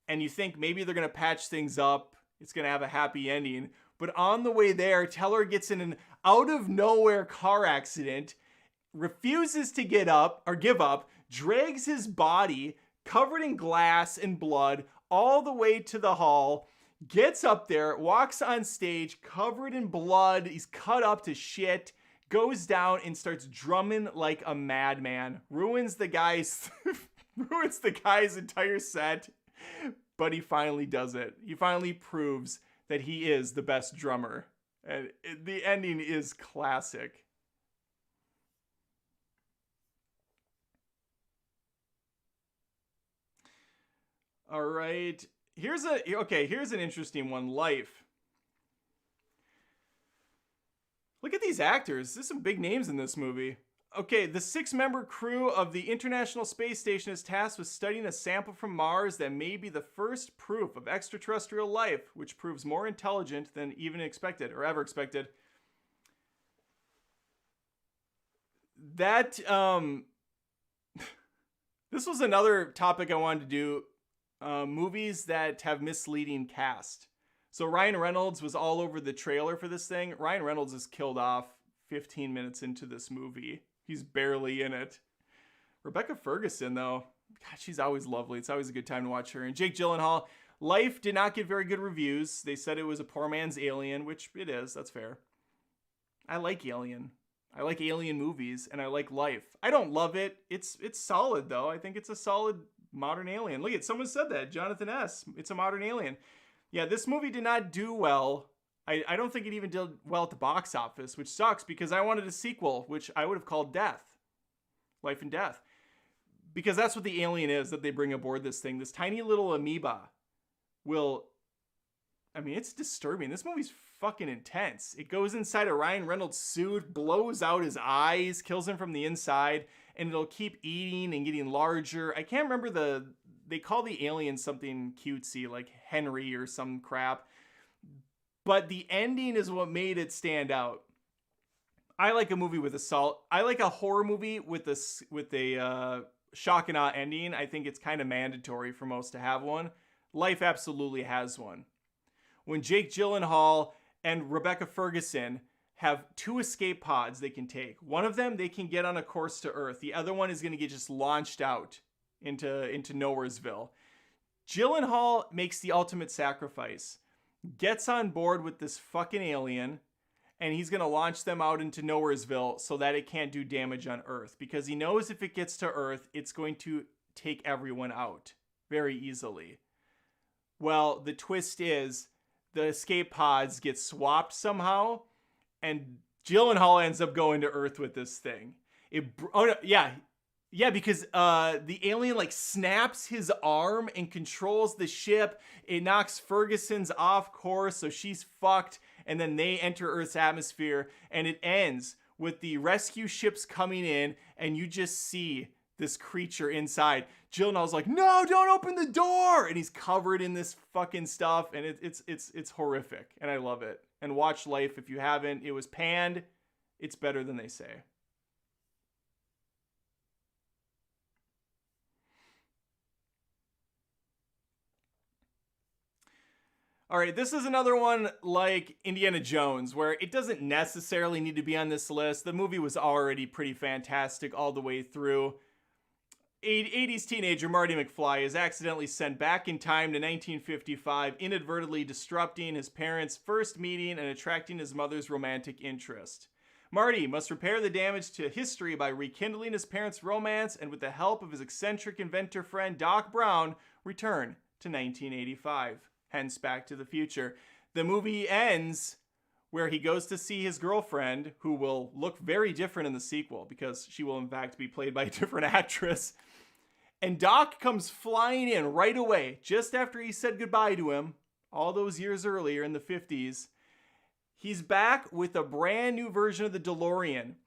And you think maybe they're going to patch things up. It's going to have a happy ending. But on the way there, Teller gets in an out-of-nowhere car accident, refuses to give up, drags his body, covered in glass and blood, all the way to the hall, gets up there, walks on stage, covered in blood, he's cut up to shit, goes down and starts drumming like a madman, ruins the guy's entire set, but he finally does it. He finally proves that he is the best drummer. And the ending is classic. All right. Here's an interesting one. Life. Look at these actors. There's some big names in this movie. Okay, the 6-member crew of the International Space Station is tasked with studying a sample from Mars that may be the first proof of extraterrestrial life, which proves more intelligent than even expected or ever expected. That this was another topic I wanted to do. Movies that have misleading cast. So Ryan Reynolds was all over the trailer for this thing. Ryan Reynolds is killed off 15 minutes into this movie. He's barely in it. Rebecca Ferguson, though, God, she's always lovely. It's always a good time to watch her. And Jake Gyllenhaal. Life did not get very good reviews. They said it was a poor man's Alien, which it is. That's fair. I like Alien. I like Alien movies, and I like Life. I don't love it. It's solid, though. I think it's a solid modern Alien. Look at, someone said that. Jonathan S. It's a modern Alien. Yeah, this movie did not do well. I don't think it even did well at the box office, which sucks because I wanted a sequel, which I would have called Death. Life and Death. Because that's what the alien is that they bring aboard this thing. This tiny little amoeba will... I mean, it's disturbing. This movie's fucking intense. It goes inside a Ryan Reynolds suit, blows out his eyes, kills him from the inside, and it'll keep eating and getting larger. I can't remember they call the alien something cutesy, like Henry or some crap. But the ending is what made it stand out. I like a movie with I like a horror movie with a shock and awe ending. I think it's kind of mandatory for most to have one. Life absolutely has one. When Jake Gyllenhaal and Rebecca Ferguson have 2 escape pods they can take. One of them, they can get on a course to Earth. The other one is going to get just launched out into Nowheresville. Gyllenhaal makes the ultimate sacrifice. Gets on board with this fucking alien, and he's going to launch them out into Nowheresville so that it can't do damage on Earth. Because he knows if it gets to Earth, it's going to take everyone out very easily. Well, the twist is the escape pods get swapped somehow, and Gyllenhaal ends up going to Earth with this thing. Yeah, because the alien like snaps his arm and controls the ship. It knocks Ferguson's off course, so she's fucked. And then they enter Earth's atmosphere, and it ends with the rescue ships coming in, and you just see this creature inside. Gyllenhaal's like, "No, don't open the door!" And he's covered in this fucking stuff, and it's horrific, and I love it. And watch Life if you haven't. It was panned. It's better than they say. All right, this is another one like Indiana Jones, where it doesn't necessarily need to be on this list. The movie was already pretty fantastic all the way through. 80s teenager Marty McFly is accidentally sent back in time to 1955, inadvertently disrupting his parents' first meeting and attracting his mother's romantic interest. Marty must repair the damage to history by rekindling his parents' romance and, with the help of his eccentric inventor friend Doc Brown, return to 1985. Hence, Back to the Future. The movie ends where he goes to see his girlfriend, who will look very different in the sequel because she will in fact be played by a different actress. And Doc comes flying in right away, just after he said goodbye to him all those years earlier in the 50s. He's back with a brand new version of the DeLorean.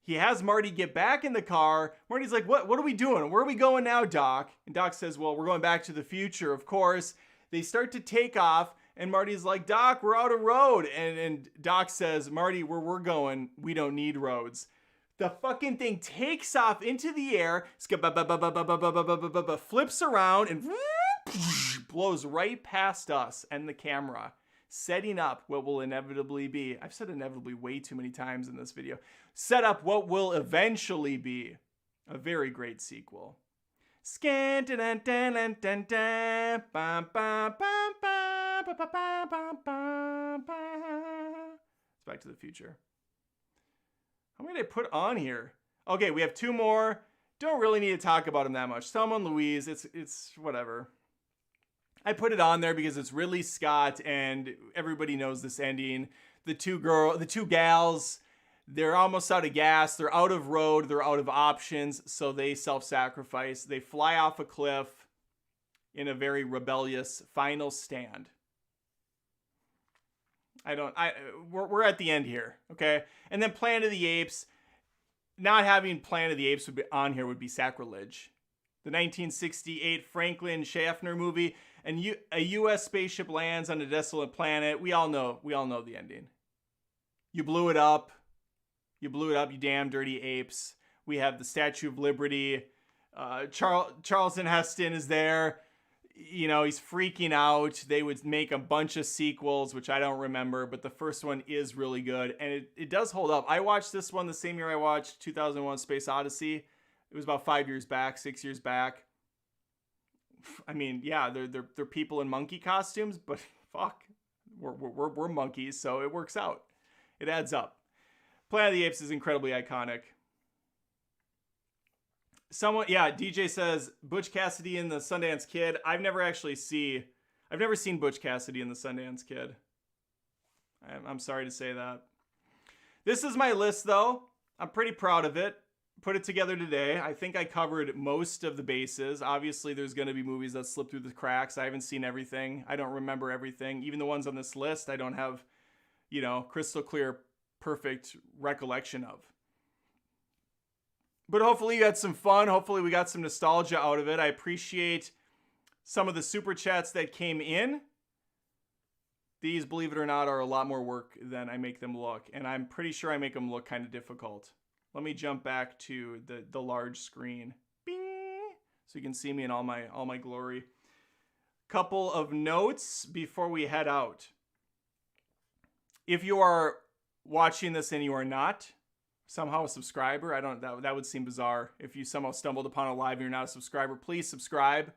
He has Marty get back in the car. Marty's like, what are we doing? Where are we going now, Doc? And Doc says, well, we're going back to the future, of course. They start to take off, and Marty's like, Doc, we're out of road. And Doc says, Marty, where we're going, we don't need roads. The fucking thing takes off into the air, flips around, and blows right past us and the camera, setting up what will inevitably be, I've said inevitably way too many times in this video, set up what will eventually be a very great sequel. It's Back to the Future. How many did I put on here? Okay, we have two more. Don't really need to talk about them that much. Thelma and Louise, it's whatever. I put it on there because it's Ridley Scott and everybody knows this ending. The two gals, they're almost out of gas, they're out of road, they're out of options, so they self-sacrifice. They fly off a cliff in a very rebellious final stand. We're at the end here, okay? And then Planet of the Apes. Not having Planet of the Apes would be on here would be sacrilege. The 1968 Franklin Schaffner movie, and a U.S. spaceship lands on a desolate planet. We all know the ending. You blew it up. You damn dirty apes. We have the Statue of Liberty. Charlton Heston is there. You know, he's freaking out. They would make a bunch of sequels, which I don't remember, but the first one is really good, and it does hold up. I watched this one the same year I watched 2001 Space Odyssey. It was about 6 years back. I mean, yeah, they're people in monkey costumes, but fuck, we're monkeys, so it works out. It adds up. Planet of the Apes is incredibly iconic. DJ says Butch Cassidy and the Sundance Kid. I've never seen Butch Cassidy and the Sundance Kid. I'm sorry to say that. This is my list, though. I'm pretty proud of it. Put it together today. I think I covered most of the bases. Obviously, there's going to be movies that slip through the cracks. I haven't seen everything. I don't remember everything. Even the ones on this list, I don't have, crystal clear, perfect recollection of. But hopefully you had some fun. Hopefully we got some nostalgia out of it. I appreciate some of the super chats that came in. These, believe it or not, are a lot more work than I make them look. And I'm pretty sure I make them look kind of difficult. Let me jump back to the large screen. Bing! So you can see me in all my glory. Couple of notes before we head out. If you are watching this and you are not somehow a subscriber, that would seem bizarre. If you somehow stumbled upon a live and you're not a subscriber, please subscribe.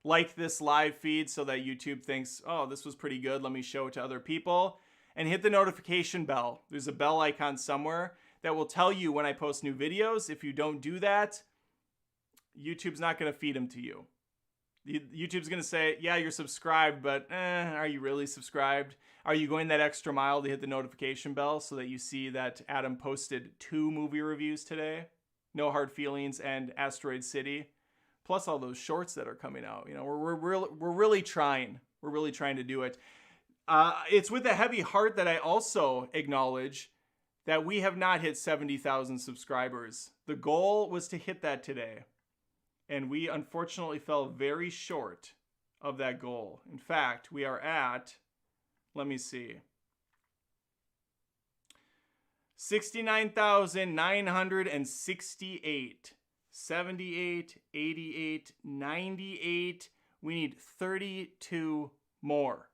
Like this live feed so that YouTube thinks, oh, this was pretty good. Let me show it to other people. And hit the notification bell. There's a bell icon somewhere that will tell you when I post new videos. If you don't do that, YouTube's not going to feed them to you. YouTube's going to say, yeah, you're subscribed, but are you really subscribed? Are you going that extra mile to hit the notification bell so that you see that Adam posted 2 movie reviews today? No Hard Feelings and Asteroid City. Plus all those shorts that are coming out. We're really trying. We're really trying to do it. It's with a heavy heart that I also acknowledge that we have not hit 70,000 subscribers. The goal was to hit that today. And we unfortunately fell very short of that goal. In fact, we are at, let me see, 69,968. 78, 88, 98. We need 32 more.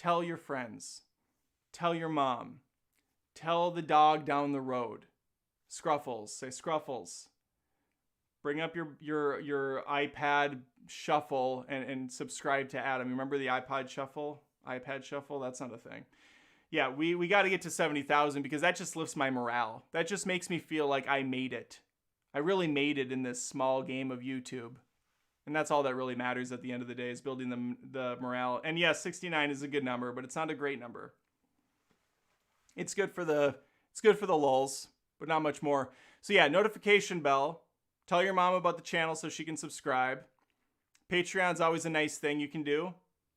Tell your friends. Tell your mom. Tell the dog down the road. Scruffles. Say Scruffles. Bring up your iPad shuffle and subscribe to Adam. Remember the iPod shuffle? iPad shuffle? That's not a thing. Yeah, we got to get to 70,000 because that just lifts my morale. That just makes me feel like I made it. I really made it in this small game of YouTube. And that's all that really matters at the end of the day is building the morale. And yes, 69 is a good number, but it's not a great number. It's good for the lulz, but not much more. So yeah, notification bell. Tell your mom about the channel so she can subscribe. Patreon's always a nice thing you can do.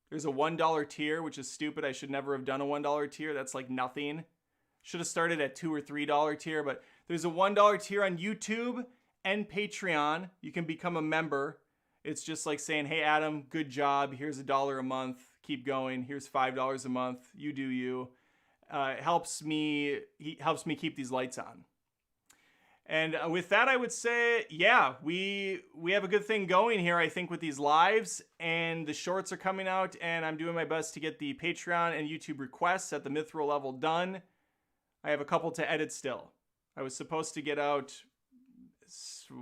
There's a $1 tier, which is stupid. I should never have done a $1 tier. That's like nothing. Should have started at $2 or $3 tier, but there's a $1 tier on YouTube and Patreon. You can become a member. It's just like saying, hey, Adam, good job. Here's $1 a month. Keep going. Here's $5 a month. You do you. He helps me keep these lights on. And with that, I would say, yeah, we have a good thing going here, I think, with these lives. And the shorts are coming out, and I'm doing my best to get the Patreon and YouTube requests at the Mithril level done. I have a couple to edit still. I was supposed to get out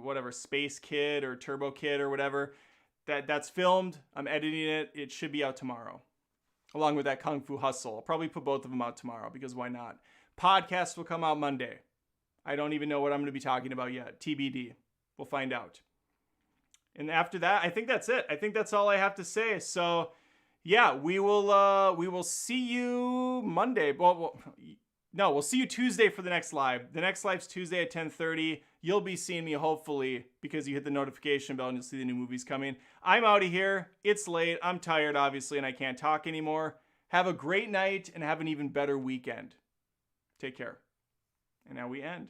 whatever, Space Kid or Turbo Kid or whatever. That's filmed. I'm editing it. It should be out tomorrow, along with that Kung Fu Hustle. I'll probably put both of them out tomorrow, because why not? Podcast will come out Monday. I don't even know what I'm going to be talking about yet. TBD. We'll find out. And after that, I think that's it. I think that's all I have to say. So, yeah, we will see you Monday. We'll see you Tuesday for the next live. The next live's Tuesday at 10:30. You'll be seeing me, hopefully, because you hit the notification bell and you'll see the new movies coming. I'm out of here. It's late. I'm tired, obviously, and I can't talk anymore. Have a great night and have an even better weekend. Take care. And now we end.